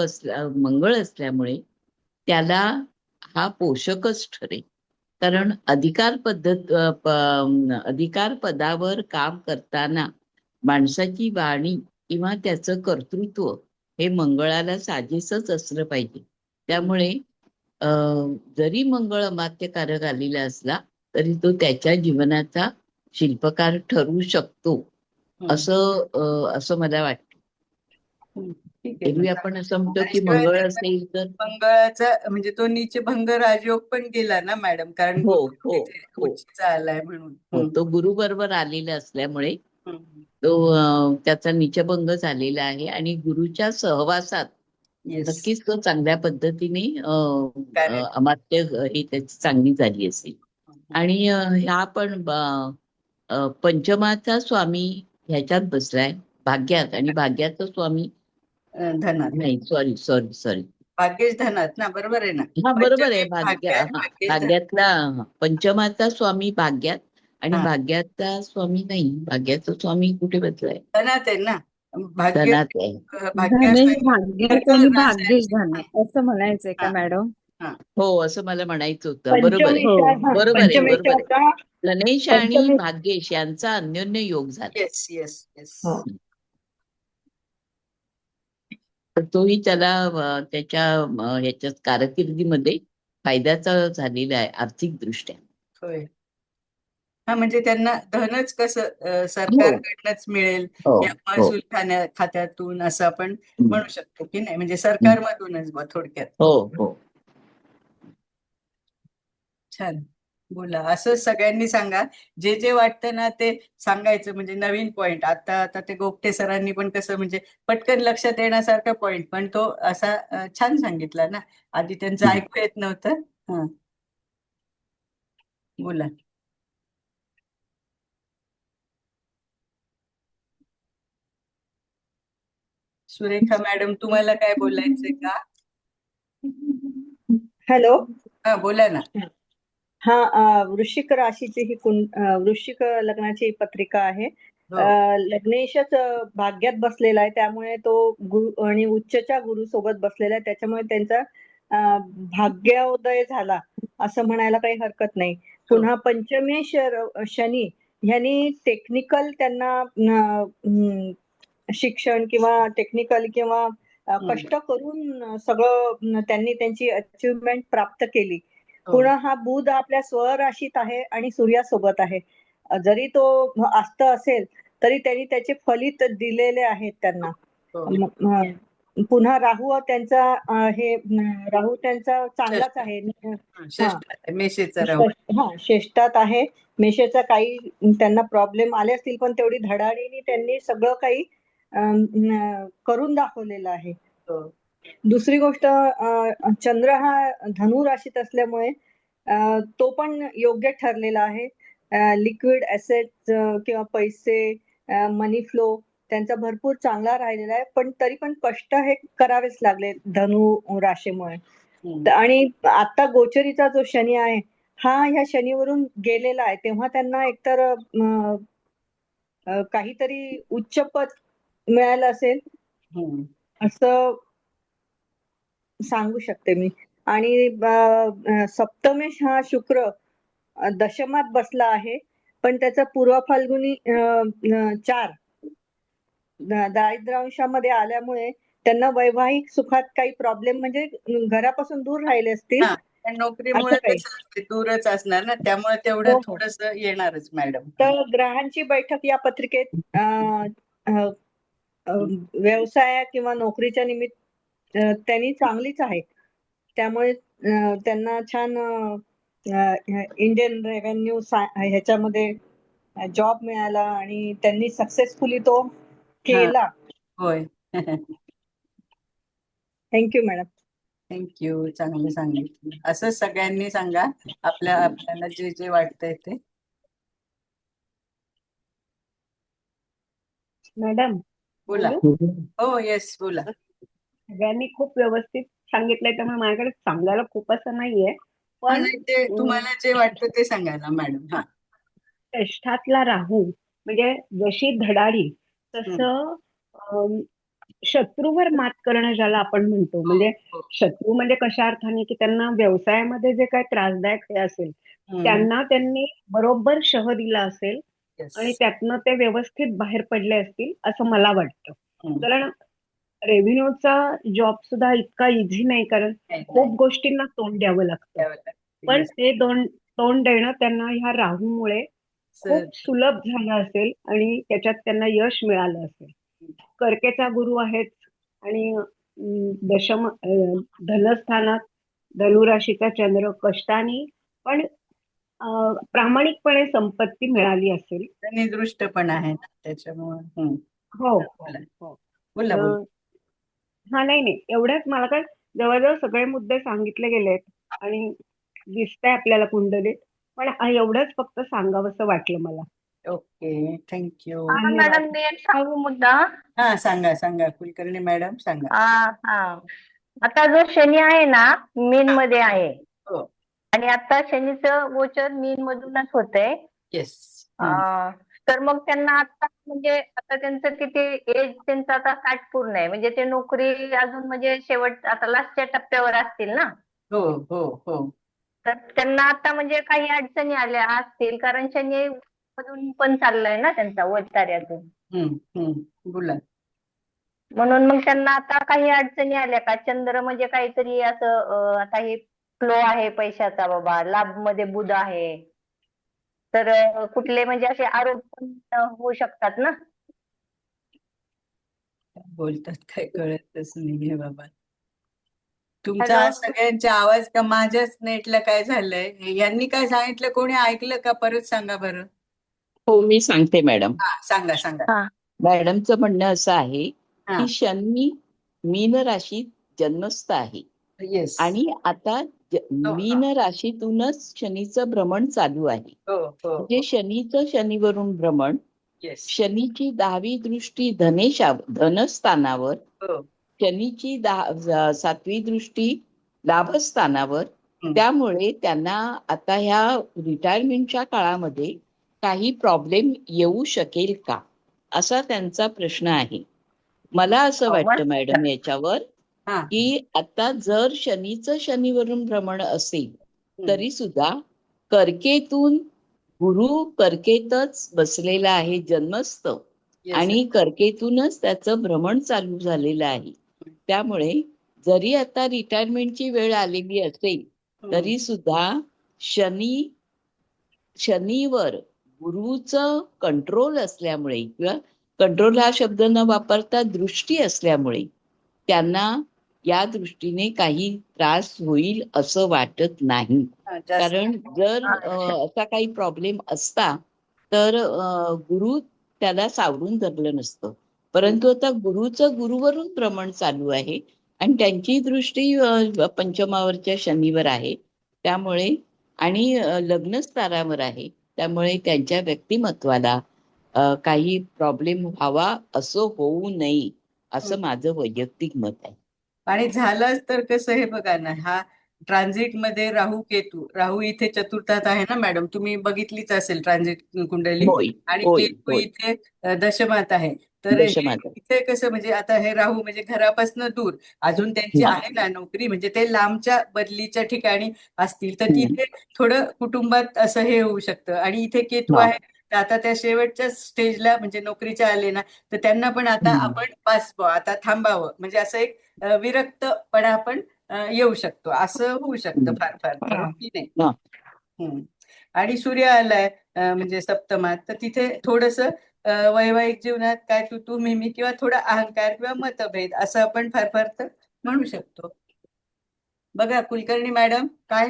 मंगळ असल्यामुळे त्याला हा पोषकच ठरेल. कारण अधिकार पदावर काम करताना माणसाची वाणी किंवा त्याचं कर्तृत्व हे मंगळाला साजेसच असलं पाहिजे. त्यामुळे जरी मंगळ अमात्यकारक आलेला असला तरी तो त्याच्या जीवनाचा शिल्पकार ठरू शकतो, असं मला वाटतं. ठीक आहे एरवी ना. आपण असं म्हणतो आणि की शिवाय मंगळ त्याचा असेल तर मंगळाचा म्हणजे तो नीचभंग राजयोग पण गेला ना मॅडम, कारण हो गुरु हो तिथे हो उच्चचा आलाय म्हणून. हो, तो गुरु बरोबर आलेला असल्यामुळे हम्म. तो त्याचा नीचभंग झालेला आहे आणि गुरुच्या सहवासात येस, नक्कीच तो चांगल्या पद्धतीने करेक्ट. अमात्य ही त्याची चांगली झाली असेल. आणि ह्या पण पंचमाचा स्वामी ह्याच्यात बसलाय भाग्यात, आणि भाग्याचा स्वामी धनात, नाही, सॉरी सॉरी सॉरी, भाग्येश धनात ना, बरोबर आहे ना. हा बरोबर आहे, पंचमी भाग्यात, भाग्येश धनात. भाग्यातला पंचमाचा स्वामी भाग्यात आणि हा भाग्याचा स्वामी नाही, भाग्याचा स्वामी कुठे बसलाय? धनात आहे ना. भाग्य धनात आहे. भाग्य धनेश स्वयं भाग्यात धन आणि रास भाग्येश आहे. धन असं म्हणायचंय हा का मॅडम? हा हो, असं मला म्हणायचं होतं. बरोबर आहे, हो बरोबर आहे, बरोबर आहे. गणेश आणि भाग्येश यांचा अन्योन्य योग झाला. Yes yes yes. हो तर तोही त्याला त्याच्या ह्याच्या कारकिर्दीमध्ये फायद्याचा झालेला आहे आर्थिक दृष्ट्या. होय. हा म्हणजे त्यांना धनच कसं हो सरकारकडनंच मिळेल हो या हो महसूल खात्यातून असं आपण हम्म, म्हणू शकतो की नाही, म्हणजे हम्म. सरकारमधूनच बा थोडक्यात. हो हो. छान, बोला. असं सगळ्यांनी सांगा, जे जे वाटतं ना ते सांगायचं, म्हणजे नवीन पॉइंट. आता आता ते गोपटे सरांनी पण कसं म्हणजे पटकन लक्षात येण्यासारखा पॉइंट, पण तो असा छान सांगितला ना, आधी त्यांचं हम्म. ऐकू येत नव्हतं. हा बोला. सुरेखा मॅडम, तुम्हाला काय बोलायचंय का? हॅलो. हा, बोला ना. वृश्चिक राशीची ही वृश्चिक लग्नाची पत्रिका आहे. हो. लग्नेशच भाग्यात बसलेला आहे, त्यामुळे तो गुरु आणि उच्चच्या गुरु सोबत बसलेला आहे, त्याच्यामुळे त्यांचा भाग्योदय झाला असं म्हणायला काही हरकत नाही. पुन्हा पंचमेश शनी ह्यांनी टेक्निकल त्यांना शिक्षण किंवा टेक्निकल किंवा कष्ट करून सगळं त्यांनी त्यांची अचिव्हमेंट प्राप्त केली. पुन्हा हा बुध आपल्या स्वराशीत आहे आणि सूर्यासोबत आहे. जरी तो अस्त असेल तरी त्यांनी त्याचे फलित दिलेले आहेत त्यांना. पुन्हा राहू त्यांचा राहू त्यांचा चांगलाच आहे. मेषेचा राहू श्रेष्ठात आहे. मेषेचा काही त्यांना प्रॉब्लेम आले असतील, पण तेवढी धडाडीने त्यांनी सगळं काही करून दाखवलेलं आहे. दुसरी गोष्ट, चंद्र हा धनु राशीत असल्यामुळे तो पण योग्य ठरलेला आहे. लिक्विड ऍसेट किंवा पैसे, मनी फ्लो त्यांचा भरपूर चांगला राहिलेला आहे, पण तरी पण कष्ट हे करावेच लागले धनु राशीमुळे. आणि आता गोचरीचा जो शनी आहे हा ह्या शनीवरून गेलेला आहे, तेव्हा त्यांना एकतर काहीतरी उच्च पद मिळालं असेल असं सांगू शकते मी. आणि सप्तमेश हा शुक्र दशमात बसला आहे, पण त्याचा पूर्व फाल्गुनी 4 दारिद्र्यांशामध्ये आल्यामुळे त्यांना वैवाहिक सुखात काही प्रॉब्लेम, म्हणजे घरापासून दूर राहिले असतील. नोकरीमुळे दूरच असणार ना, त्यामुळे तेवढं थोडस येणारच मॅडम. तर ग्रहांची बैठक या पत्रिकेत व्यवसाय किंवा नोकरीच्या निमित्त त्यांनी चांगलीच आहे, त्यामुळे त्यांना छान इंडियन रेव्हेन्यू ह्याच्यामध्ये जॉब मिळाला आणि त्यांनी सक्सेसफुली तो केला. होय. Thank you madam. थँक्यू, चांगलं सांगितलं. असं सगळ्यांनी सांगा आपल्याला जे जे वाटतंय ते. मॅडम बोला. हो, येस, बोला. सगळ्यांनी खूप व्यवस्थित सांगितलंय, त्यामुळे माझ्याकडे सांगायला खूप असं नाहीये, पण ते तुम्हाला जे वाटतं ते सांगा ना मॅडम. हा, षष्ठातला राहू म्हणजे जशी धडाडी तसं शत्रूवर मात करणं ज्याला आपण म्हणतो, म्हणजे शत्रू म्हणजे कशा अर्थाने की त्यांना व्यवसायामध्ये जे काही त्रासदायक हे असेल त्यांना त्यांनी बरोबर शह दिला असेल आणि त्यातनं ते व्यवस्थित बाहेर पडले असतील असं मला वाटतं. कारण रेव्हेन्यूचा जॉब सुद्धा इतका इझी नाही, कारण खूप गोष्टींना तोंड द्यावं लागतं, पण ते तोंड देणं त्यांना ह्या राहूमुळे खूप सुलभ झालं असेल आणि त्याच्यात त्यांना यश मिळालं असेल. कर्केचा गुरु आहेच आणि धनस्थानात धनुराशीचा चंद्र कष्टाने पण प्रामाणिकपणे संपत्ती मिळाली असेल. आणि दृष्ट पण आहे त्याच्यामुळे. हो, बोला. हा, नाही एवढ्याच, मला काय जवळजवळ सगळे मुद्दे सांगितले गेलेत आणि दिसतंय आपल्याला कुंडलीत, पण एवढंच फक्त सांगावंसं वाटलं मला. Okay, thank you madam. मी एक सांगू मुद्दा. हा, सांगा कुलकर्णी मॅडम, सांगा. आता जो शनी आहे ना, मीन मध्ये आहे हो. आणि आता शनीचं गोचर मीन मधूनच होतंय. येस. तर मग त्यांना आता म्हणजे आता त्यांचं किती एज, त्यांचं आता 60 पूर्ण आहे, म्हणजे ते नोकरी अजून म्हणजे शेवट आता लास्टच्या टप्प्यावर असतील ना. हो. तर त्यांना आता म्हणजे काही अडचणी आल्या असतील, कारण शनी मधून पण चाललाय ना त्यांचा वैतार्यातून. बोला. म्हणून मग त्यांना आता काही अडचणी आल्या का? चंद्र म्हणजे काहीतरी असं आता हे फ्लो आहे पैशाचा, बाबा लाभ मध्ये बुध आहे, तर कुठले म्हणजे असे आरोप पण होऊ शकतात ना. बोलतात काय कळतच नाहीये बाबा. तुमचा सगळ्यांचा आवाज का माझ्याच नेटला काय झालंय? यांनी काय सांगितलं, कोणी ऐकलं का? परत सांगा बरं. हो, मी सांगते मॅडम. सांगा. मॅडमचं म्हणणं असं आहे की शनी मीन राशीत जन्मस्थ आहे आणि आता मीन राशीतूनच शनीचं भ्रमण चालू आहे. म्हणजे शनीचं शनीवरून भ्रमण येस. शनीची 10वी दृष्टी धनस्थानावर, हो. शनीची 7वी दृष्टी लाभस्थानावर. हम्म. त्यामुळे त्यांना आता ह्या रिटायरमेंटच्या काळामध्ये काही प्रॉब्लेम येऊ शकेल का, असा त्यांचा प्रश्न आहे. मला असं वाटतं मॅडम याच्यावर हा. की आता जर शनीचं शनीवरून भ्रमण असेल हम्म. तरी सुद्धा कर्केतून गुरु कर्केतच बसलेला आहे जन्मस्थ, Yes, आणि sir. कर्केतूनच त्याचं भ्रमण चालू झालेलं आहे. त्यामुळे जरी आता रिटायरमेंटची वेळ आलेली असेल तरी सुद्धा शनीवर गुरुचं कंट्रोल असल्यामुळे, किंवा कंट्रोल हा शब्द न वापरता दृष्टी असल्यामुळे, त्यांना या दृष्टीने काही त्रास होईल असं वाटत नाही. हा, जास्त. कारण जर असा काही प्रॉब्लेम असता तर गुरु त्याला सावरून धरलं नसतं. परंतु आता गुरुचं गुरुवरून भ्रमण चालू आहे आणि त्यांची दृष्टी पंचमावरच्या शनीवर आहे. त्यामुळे आणि लग्नस्थानावर आहे. त्यामुळे त्यांच्या व्यक्तिमत्वाला काही प्रॉब्लेम व्हावा असं होऊ नये असं माझं वैयक्तिक मत आहे. आणि झालंच तर कसं, हे बघा ना, हा ट्रान्झिट मध्ये राहू केतू, राहू इथे चतुर्थात आहे ना मॅडम, तुम्ही बघितलीच असेल ट्रान्झिट कुंडली. होय, आणि होय, केतू होय. इथे दशमात आहे. तर हे दशमात. इथे कसं, म्हणजे आता हे राहू म्हणजे घरापासून दूर, अजून त्यांची हा. आहे ना नोकरी, म्हणजे ते लांबच्या बदलीच्या ठिकाणी असतील तर हम्म. तिथे थोडं कुटुंबात असं हे होऊ शकतं. आणि इथे केतू हा. आहे तर आता त्या शेवटच्या स्टेजला म्हणजे नोकरीच्या आले ना, तर त्यांना पण आता हम्म. आपण बस बुवा, आता थांबावं, म्हणजे असं एक विरक्तपणा पण येऊ शकतो, असं होऊ शकतं फार फार तर, हो की नाही. हा. हम्म. आणि सूर्य आलाय म्हणजे सप्तमात, तर तिथे थोडस वैवाहिक जीवनात काय तू मी किंवा थोडा अहंकार किंवा मतभेद असं आपण फार फार तर म्हणू शकतो. बघा कुलकर्णी मॅडम काय.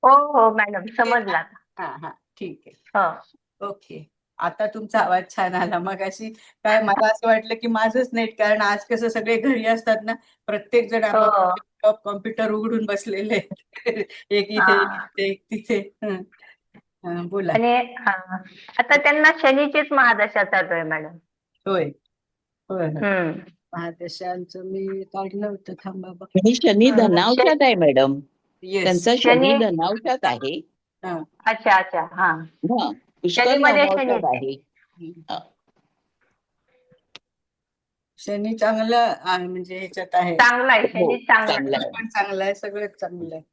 हो हो मॅडम, समजला. हा हा, ठीक आहे. हो. ओके. आता तुमचा आवाज छान आला. मग अशी काय मला असं वाटलं की माझंच नेट, कारण आज कसं सगळे घरी असतात ना, प्रत्येक जण हो. आपापला लॅपटॉप कॉम्प्युटर उघडून बसलेले आहेत. एक इथे हा. एक तिथे. बोला. आणि आता त्यांना शनीचीच महादशा चालू आहे मॅडम. होय होय होय. हम्म. महादशांचं मी काढलं होतं, थांबा बघ. आणि शनी धनावशात आहे मॅडम. येस. त्यांचा शनी धनावशात आहे. हा. अच्छा अच्छा. हा. हा, पुष्कर शनीमध्ये नवमावशात शनीच आहे. शनी चांगलं आहे, म्हणजे ह्याच्यात आहे. चांगला आहे, हो, शनी चांगला चांगला आहे. आहे. पण चांगलं आहे, सगळंच चांगलं आहे.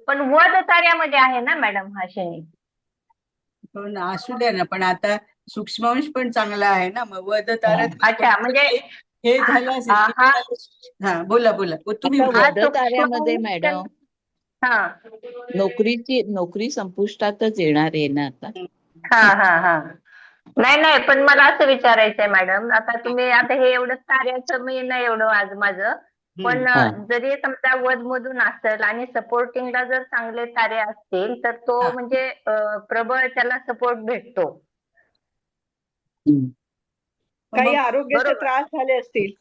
पण वध ताऱ्यामध्ये आहे ना मॅडम हा शनी. हो ना, असू द्या ना, पण आता सूक्ष्मांश पण चांगला आहे ना, मग वध तारत. अच्छा, म्हणजे हे झालं असेल की हा हा, बोला बोला, तुम्ही आता बोला. वध ताऱ्यामध्ये मॅडम हा नोकरी संपुष्टातच येणार आहे ना आता. हा हा हा. नाही पण मला असं विचारायचंय मॅडम, आता तुम्ही आता हे एवढं कार्याचं मी नाही एवढं आज माझं, पण हा. जरी समजा वध मधून असेल आणि सपोर्टिंगला जर चांगले तारे असतील तर तो हा. म्हणजे प्रबळ त्याला सपोर्ट भेटतो. हम्म. काही मग आरोग्याचे बरोबर. त्रास झाले असतील.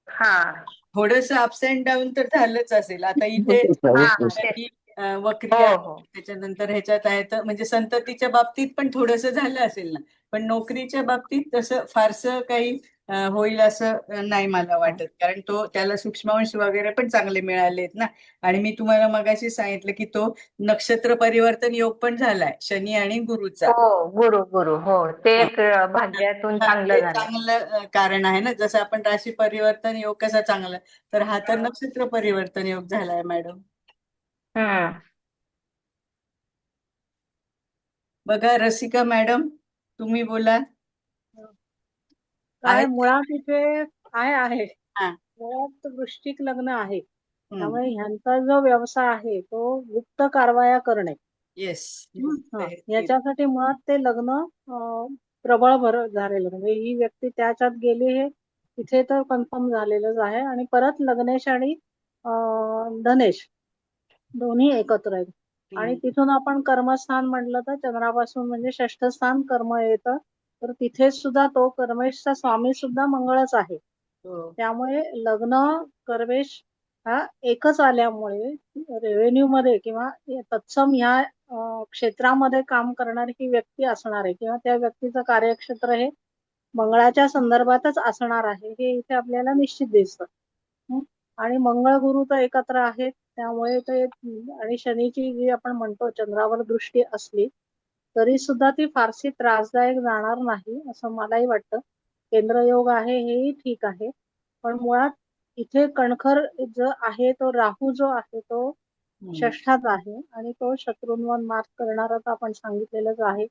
हा थोडस अप्स अँड डाऊन तर झालंच असेल. आता इथे हा शनी वक्री हो आहे, हो. त्याच्यानंतर ह्याच्यात आहे, तर म्हणजे संततीच्या बाबतीत पण थोडस झालं असेल ना, पण नोकरीच्या बाबतीत तसं फारसं काही होईल असं नाही मला वाटत, कारण त्याला सूक्ष्मांश वगैरे पण चांगले मिळालेत ना. आणि मी तुम्हाला मगाशी सांगितलं की तो नक्षत्र परिवर्तन योग पण झालाय शनी आणि गुरुचा. हो, गुरु हो, ते एक भाग्यातून चांगलं ते झालं. चांगलं कारण आहे ना, जसं आपण राशी परिवर्तन योग कसा चांगला, तर हा तर नक्षत्र परिवर्तन योग झालाय मॅडम. हम्म. बघा रसिका मॅडम, तुम्ही बोला. काय आहे. मुळात इथे काय आहे, हा. मुळात वृश्चिक लग्न आहे, त्यामुळे ह्यांचा जो व्यवसाय आहे तो गुप्त कारवाया करणे. येस. याच्यासाठी मुळात ते लग्न प्रबळ झालेलं, म्हणजे ही व्यक्ती त्याच्यात गेली हे तिथे तर कन्फर्म झालेलंच आहे. आणि परत लग्नेश आणि धनेश दोन्ही एकत्र आहेत. आणि तिथून आपण कर्मस्थान म्हटलं तर चंद्रापासून म्हणजे षष्ठ स्थान कर्म येतं, तर तिथे सुद्धा तो कर्मेशचा स्वामी सुद्धा मंगळच आहे. त्यामुळे लग्न कर्मेश हा एकच आल्यामुळे रेव्हेन्यू मध्ये किंवा तत्सम ह्या क्षेत्रामध्ये काम करणारी ही व्यक्ती असणार आहे किंवा त्या व्यक्तीचं कार्यक्षेत्र हे मंगळाच्या संदर्भातच असणार आहे हे इथे आपल्याला निश्चित दिसतं. हं. आणि मंगळ गुरु तर एकत्र आहेत त्यामुळे ते आणि शनीची जी आपण म्हणतो चंद्रावर दृष्टी असली तरी सुद्धा ती फारशी त्रासदायक जाणार नाही असं मलाही वाटतं. केंद्रयोग आहे हेही ठीक आहे पण मुळात इथे कणखर जो आहे तो राहू जो आहे तो षष्ठात आहे आणि तो शत्रूंवर मात करणारा तर आपण सांगितलेलंच आहे.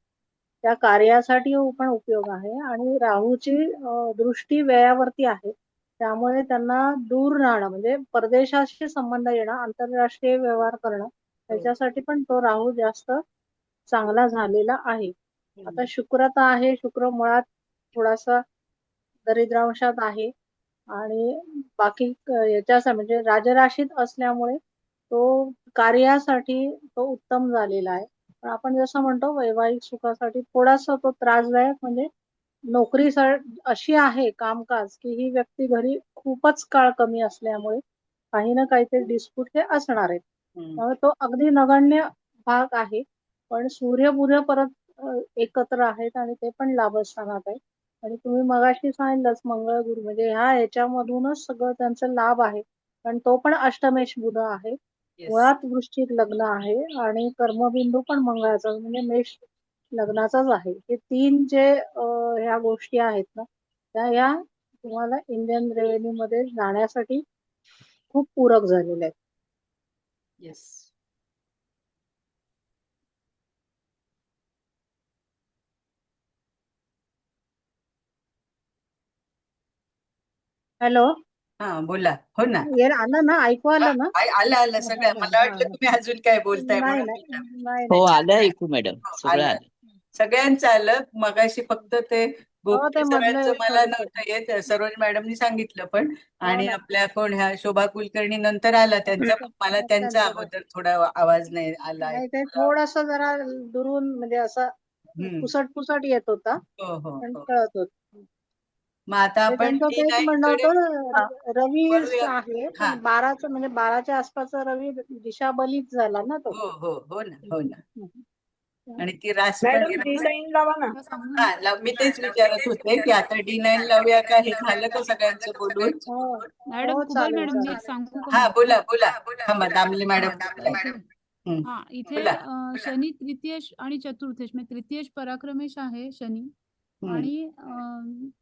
त्या कार्यासाठी पण उपयोग आहे आणि राहूची दृष्टी व्ययावरती आहे त्यामुळे त्यांना दूर राहणं म्हणजे परदेशाशी संबंध येणं आंतरराष्ट्रीय व्यवहार करणं त्याच्यासाठी पण तो राहू जास्त चांगला झालेला आहे. आता शुक्र तर आहे शुक्र मुळात थोडासा दरिद्रांशात आहे आणि बाकी याच्यासाठी म्हणजे राजराशीत असल्यामुळे तो कार्यासाठी तो उत्तम झालेला आहे. पण आपण जसं म्हणतो वैवाहिक सुखासाठी थोडासा तो त्रासदायक म्हणजे नोकरी अशी आहे कामकाज की ही व्यक्ती घरी खूपच काळ कमी असल्यामुळे काही ना काहीतरी डिस्प्यूट हे असणार आहेत. त्यामुळे तो अगदी नगण्य भाग आहे पण सूर्य परत एकत्र आहेत आणि ते पण लाभस्थानात आहे आणि तुम्ही मगाशी सांगितलंच मंगळ गुरु म्हणजे ह्या ह्याच्यामधूनच सगळं त्यांचा लाभ आहे कारण तो पण अष्टमेश बुध आहे मुळात वृश्चिक लग्न आहे आणि कर्मबिंदू पण मंगळाचा म्हणजे मेष लग्नाचाच आहे. हे तीन जे ह्या गोष्टी आहेत ना त्या ह्या तुम्हाला इंडियन रेव्हेन्यू मध्ये जाण्यासाठी खूप पूरक झालेल्या आहेत. येस. हॅलो. हा बोला. हो ना. आलं ना ऐकू आलं ना. आलं सगळं. मला वाटलं तुम्ही अजून काय बोलताय नाही म्हणून नाही हो नाही आलं ऐकू मॅडम सगळं आलं. आलं. सगळ्यांचं आलं. मगाशी फक्त ते हो गोपटे ते मधलं सरांचं एक मला थोडंसं. नव्हतं येत. सरोज मॅडमनी सांगितलं पण हो आणि ना आपल्या कोण ह्या शोभा कुलकर्णी नंतर आला त्यांचा पण मला त्यांचा त्यांचं अगोदर थोडा आवाज नाही आला. नाही ते थोडस जरा दुरून म्हणजे असं हम्म. पुसट येत होता हो हो पण हो. कळत होत. मग आता ते आपण त्यांचं तेच D9 म्हणणं कडे होतं रवी वळूया. आहे हा. पण 12चं म्हणजे 12च्या आसपासचा रवी दिशाबलीच झाला ना तो. हो ना. आणि ती रास पण मॅडम D9 लावा ना. मी तेच विचारत होते की आता D9 लावूया का हे झालं का सगळ्यांचं बोलून. हो मॅडम हो कुबल चालेल मॅडम मी चालेल. एक सांगू का हा म्हणते? बोला थांबा दामले हा, मॅडम बोलताय. हा इथे बोला. शनी तृतीयेश आणि चतुर्थेश म्हणजे तृतीयेश पराक्रमेश आहे शनी आणि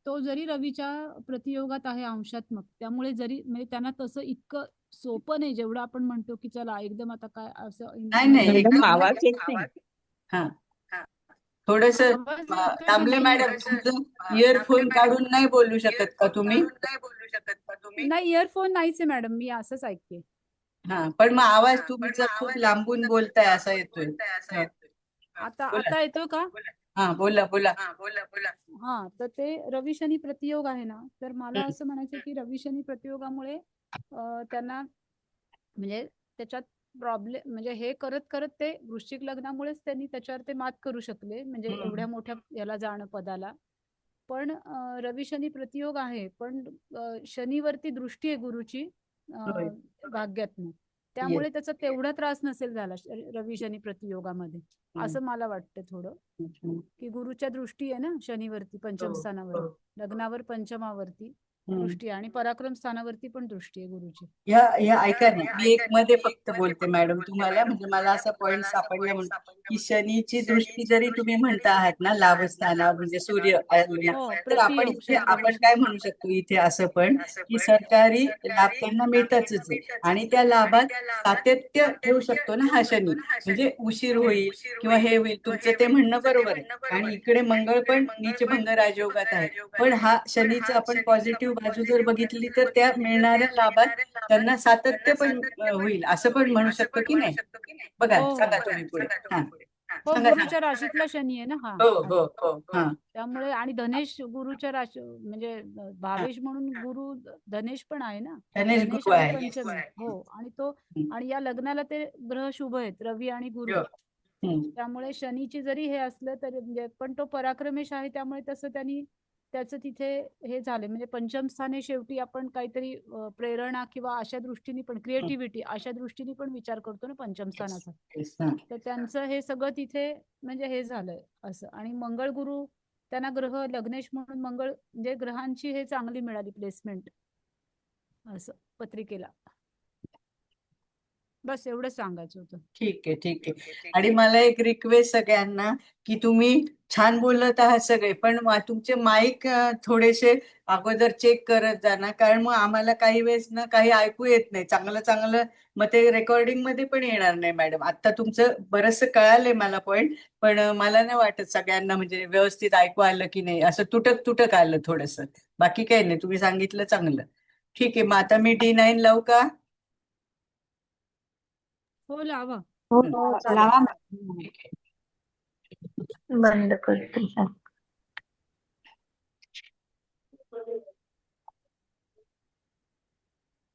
तो जरी रवीच्या प्रतियोगात आहे अंशात्मक त्यामुळे जरी म्हणजे त्यांना तसं इतकं सोपं नाही जेवढं आपण म्हणतो की चला एकदम आता काय असं नाही मॅडम एकदम आवाज येत नाही. हा थोडस आवाज येतोय का दामले नाहीये? मॅडम तुमचं इयरफोन काढून नाही बोलू शकत का तुम्ही. नाही इयरफोन नाहीच आहे मॅडम मी असंच ऐकते. हा पण मग आवाज तुमचा खूप लांबून बोलताय असा येतोय. हा, आता बोला. आता येतोय का? हा बोला. हा तर ते रवी शनी प्रतियोग आहे ना तर मला असं म्हणायचं की रवी शनी प्रतियोगामुळे त्यांना म्हणजे त्याच्यात प्रॉब्लेम म्हणजे हे करत करत ते वृश्चिक लग्नामुळेच त्यांनी त्याच्यावर ते मात करू शकले म्हणजे एवढ्या मोठ्या याला जाणं पदाला. पण रवी शनी प्रतियोग आहे पण शनीवरती दृष्टी आहे गुरुची होय. भाग्यातनं येस. त्यामुळे त्याचा तेवढा त्रास नसेल झाला रवी शनी प्रतियोगामध्ये असं मला वाटतं थोडं की गुरुच्या दृष्टी आहे ना शनीवरती पंचम स्थानावर लग्नावर पंचमावरती दृष्टी आणि पराक्रम स्थानावरती पण दृष्टी आहे गुरुची. ह्या ऐका ना मी एक मध्ये फक्त बोलते मॅडम तुम्हाला म्हणजे मला असा पॉइंट सापडला म्हणून की शनीची दृष्टी जरी तुम्ही म्हणता आहात ना लाभस्थानावर म्हणजे सूर्य आले ना हो तर आपण प्रतियोग इथे आपण शत्रुपक्ष. काय म्हणू शकतो इथे असं पण की सरकारी लाभ त्यांना मिळताच आहे आणि त्या लाभात सातत्य ठेवू शकतो ना हा शनी म्हणजे उशीर होईल किंवा हे होईल तुमचं ते म्हणणं बरोबर आहे आणि इकडे मंगळ पण नीचभंग राजयोगात आहे पण हा शनीचा आपण पॉझिटिव्ह बाजू जर बघितली तर त्या मिळणाऱ्या लाभात त्यांना सातत्य पण होईल असं पण म्हणू शकतो की नाही. बघा हो सांगा तुम्ही पुढे. हा हो सांगा गुरुच्या राशीतला शनी आहे ना हा हो हा त्यामुळे आणि धनेश गुरुच्या राशी म्हणजे भावेश म्हणून गुरु धनेश पण आहे ना धनेश धनेश गुरु आणि आहे. पंचमी हो आणि तो आणि या लग्नाला ते ग्रह शुभ आहेत रवी आणि गुरु त्यामुळे शनीची जरी हे असलं तरी म्हणजे पण तो पराक्रमेश आहे त्यामुळे तसं त्यांनी त्याचं तिथे हे झाले. म्हणजे पंचम स्थाने शेवटी आपण काहीतरी प्रेरणा किंवा अशा दृष्टीने पण क्रिएटिव्हिटी अशा दृष्टीने पण विचार करतो ना पंचम स्थानाचा. तर त्यांचं हे सगळं तिथे म्हणजे हे झालंय असं. आणि मंगळ गुरु त्यांना ग्रह लग्नेश म्हणून मंगळ म्हणजे ग्रहांची हे चांगली मिळाली प्लेसमेंट असं पत्रिकेला. बस एवढं सांगायचं होतं. ठीक आहे, ठीक आहे. आणि मला एक रिक्वेस्ट सगळ्यांना, की तुम्ही छान बोलत आहात सगळे, पण तुमचे माईक थोडेसे अगोदर चेक करत जा ना, कारण मग आम्हाला काही वेळेस ना काही ऐकू येत नाही चांगलं चांगलं, मग ते रेकॉर्डिंग मध्ये पण येणार नाही. मॅडम, आता तुमचं बरंचसं कळालंय मला पॉइंट, पण मला नाही वाटत सगळ्यांना म्हणजे व्यवस्थित ऐकू आलं की नाही, असं तुटक तुटक आलं थोडंसं. बाकी काही नाही, तुम्ही सांगितलं चांगलं. ठीक आहे, मग आता मी D9 लावू का? हो लावा. हो चालेल. लावा ठीक आहे. बंद करते.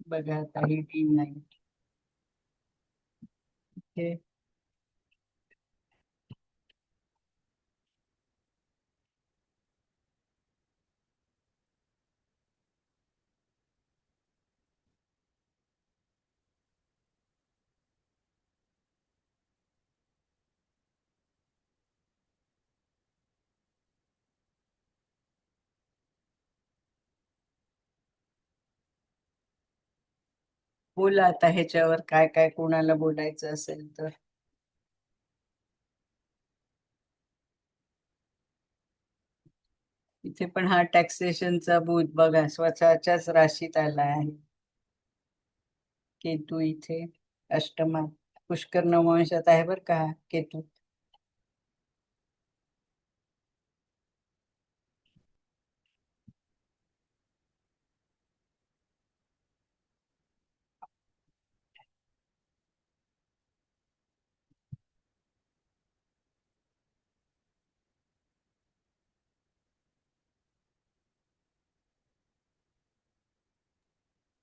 बघा आता ही D9. ओके. बोला आता ह्याच्यावर काय काय कोणाला बोलायचं असेल तर. इथे पण हा टॅक्सेशनचा बूथ बघा स्वतःच्याच राशीत आला आहे. केतू इथे अष्टमात पुष्कर नववंशात आहे बर का केतू.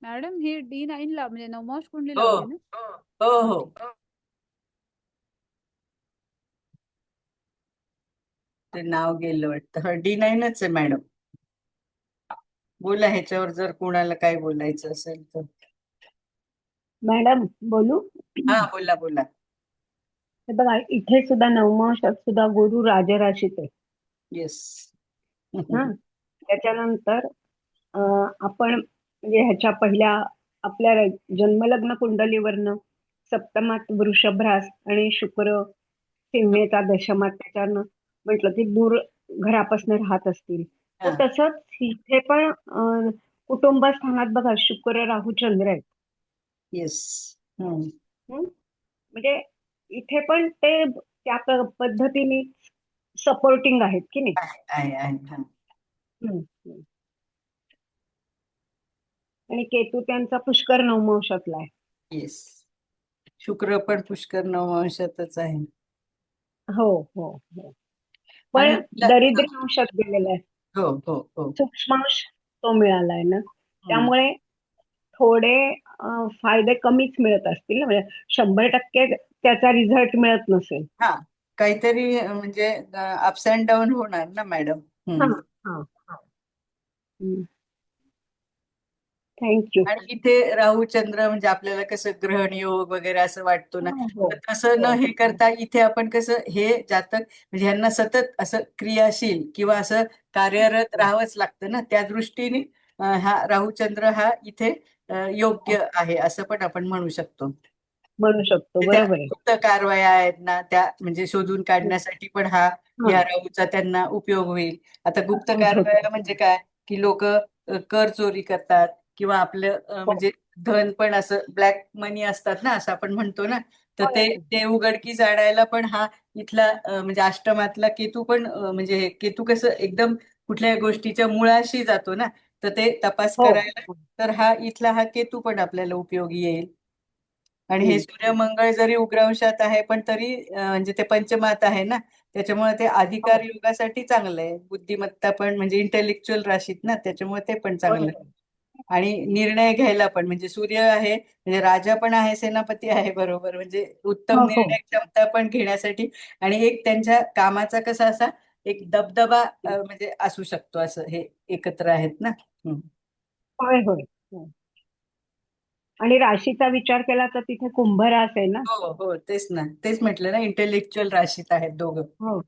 मॅडम ही D9 ला म्हणजे नवमांश कुंडली हो लावली ना. हो हो. ते नाव गेलं वाटतं. D9च आहे मॅडम. बोला ह्याच्यावर जर कोणाला काय बोलायचं असेल तर. मॅडम बोलू? हा बोला बोला. हे बघा इथे सुद्धा नवमांशात सुद्धा गुरु राजराशीत आहे. येस. हा त्याच्यानंतर आपण म्हणजे ह्याच्या पहिल्या आपल्या जन्मलग्न कुंडलीवरनं सप्तमात वृषभ रास आणि शुक्र सिंहेचा दशमात त्याच्यानं म्हटलं की दूर घरापासून राहत असतील तर तसंच इथे पण कुटुंब स्थानात बघा शुक्र राहू चंद्र आहेत. येस. म्हणजे इथे पण ते त्या पद्धतीने सपोर्टिंग आहेत की नाही. आहे आहे. आणि केतू त्यांचा पुष्कर नवमांशातला आहे. येस. शुक्र पण पुष्कर नववंशातच आहे. हो हो हो. पण दरिद्री अंशात गेलेला आहे. हो हो हो. सूक्ष्मांश तो मिळालाय ना, त्यामुळे थोडे फायदे कमीच मिळत असतील ना, म्हणजे 100% त्याचा रिझल्ट मिळत नसेल. हा काहीतरी म्हणजे अप्स अँड डाऊन होणार ना मॅडम. थँक्यू. आणि इथे राहू चंद्र म्हणजे आपल्याला कसं ग्रहण योग वगैरे असं वाटतो ना, तर तसं न हे करता इथे आपण कसं हे जातक म्हणजे ह्यांना सतत असं क्रियाशील किंवा असं कार्यरत राहावंच लागतं ना, त्या दृष्टीने हा राहूचंद्र हा इथे योग्य आहे असं पण आपण म्हणू शकतो. म्हणू शकतो, त्या बरोबर आहे. गुप्त कारवाया आहेत ना त्या म्हणजे शोधून काढण्यासाठी पण हा या राहूचा त्यांना उपयोग होईल. आता गुप्त कारवाया म्हणजे काय की लोक कर चोरी करतात किंवा आपलं म्हणजे धन पण असं ब्लॅक मनी असतात ना असं आपण म्हणतो ना, तर ते उघडकीस आणायला पण हा इथला म्हणजे अष्टमातला केतू पण म्हणजे केतू कसं एकदम कुठल्या गोष्टीच्या मुळाशी जातो ना, तर ते तपास करायला तर हा इथला हा केतू पण आपल्याला उपयोगी येईल. आणि हे सूर्य मंगळ जरी उग्रांशात आहे पण तरी म्हणजे ते पंचमात आहे ना, त्याच्यामुळे ते अधिकार योगासाठी चांगलं आहे. बुद्धिमत्ता पण म्हणजे इंटेलेक्च्युअल राशीत ना, त्याच्यामुळे ते पण चांगलं आहे. आणि निर्णय घ्यायला पण म्हणजे सूर्य आहे म्हणजे राजा पण आहे सेनापती आहे बरोबर, म्हणजे उत्तम निर्णय क्षमता पण घेण्यासाठी आणि एक त्यांच्या कामाचा कसा असा एक दबदबा म्हणजे असू शकतो, असं हे एकत्र आहेत ना. होय होय होय. आणि राशीचा विचार केला तर तिथे कुंभ रास आहे ना. हो हो, तेच ना, तेच म्हटलं ना, इंटेलेक्च्युअल राशीत आहेत दोघं. हो.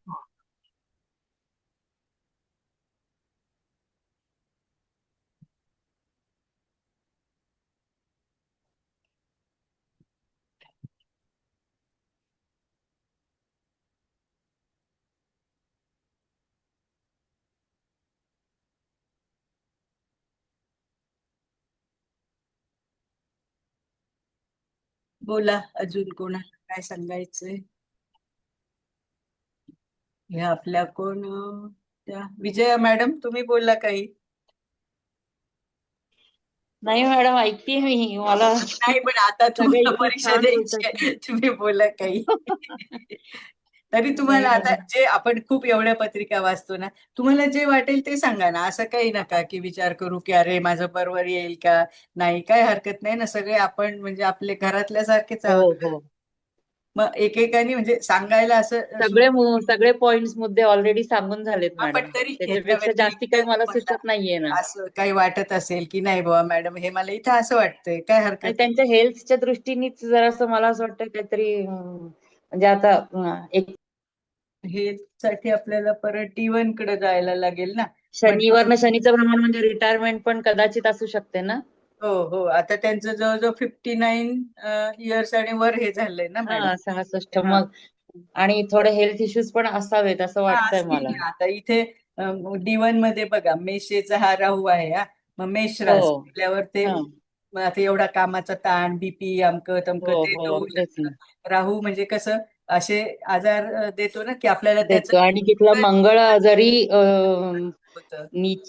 बोला, अजून कोणाला काय सांगायचंय? ह्या आपल्या कोण त्या विजया मॅडम, तुम्ही बोलला काही? नाही मॅडम, ऐकते मी. मला नाही, पण आता सगळे तुम्हाला इतके परीक्षा छान द्यायची बोलतात आहे, तुम्ही बोला काही. तरी तुम्हाला नाही आता जे आपण खूप एवढ्या पत्रिका वाचतो ना, तुम्हाला जे वाटेल ते सांगा ना, असं काही नका की विचार करू की अरे माझं बरोबर येईल का नाही. काय हरकत नाही ना, सगळे आपण म्हणजे आपले घरातल्या सारखेच हो आहोत. हो. मग एकेकाने म्हणजे सांगायला असं सगळे पॉइंट्स मुद्दे ऑलरेडी सांगून झालेत आपण मॅडम. तरी ह्याच्या त्याच्यापेक्षा जास्ती व्यतिरिक्त काही मला तुम्हाला सुचत नाहीये ना. असं काही वाटत असेल की नाही बाबा मॅडम, हे मला इथं असं वाटतंय, काय हरकत आणि नाही. त्यांच्या हेल्थच्या दृष्टीनेच जरासं मला असं वाटतं काहीतरी म्हणजे आता एक हे साठी आपल्याला परत D1 कडे जायला लागेल ना. शनीचं प्रमाण म्हणजे रिटायरमेंट पण कदाचित असू शकते ना. हो हो, आता त्यांचं जवळजवळ 59 इयर्स आणि वर हे झालंय ना मॅडम. 66 हा मग. आणि थोडे हेल्थ इश्यूज पण असावेत असं वाटतंय असतील मला. ना. आता इथे D1 मध्ये बघा, मेषेचा हा राहू आहे. मग मेष रास हो. म्हटल्यावर ते हा. मग आता एवढा कामाचा ताण, बीपी, अमकं तमकं हो ते तर हो होऊ तेच ना. शकतं. राहू म्हणजे कसं असे आजार देतो ना की आपल्याला देतो. आणि तिथला त्याचं मंगळ जरी होतं.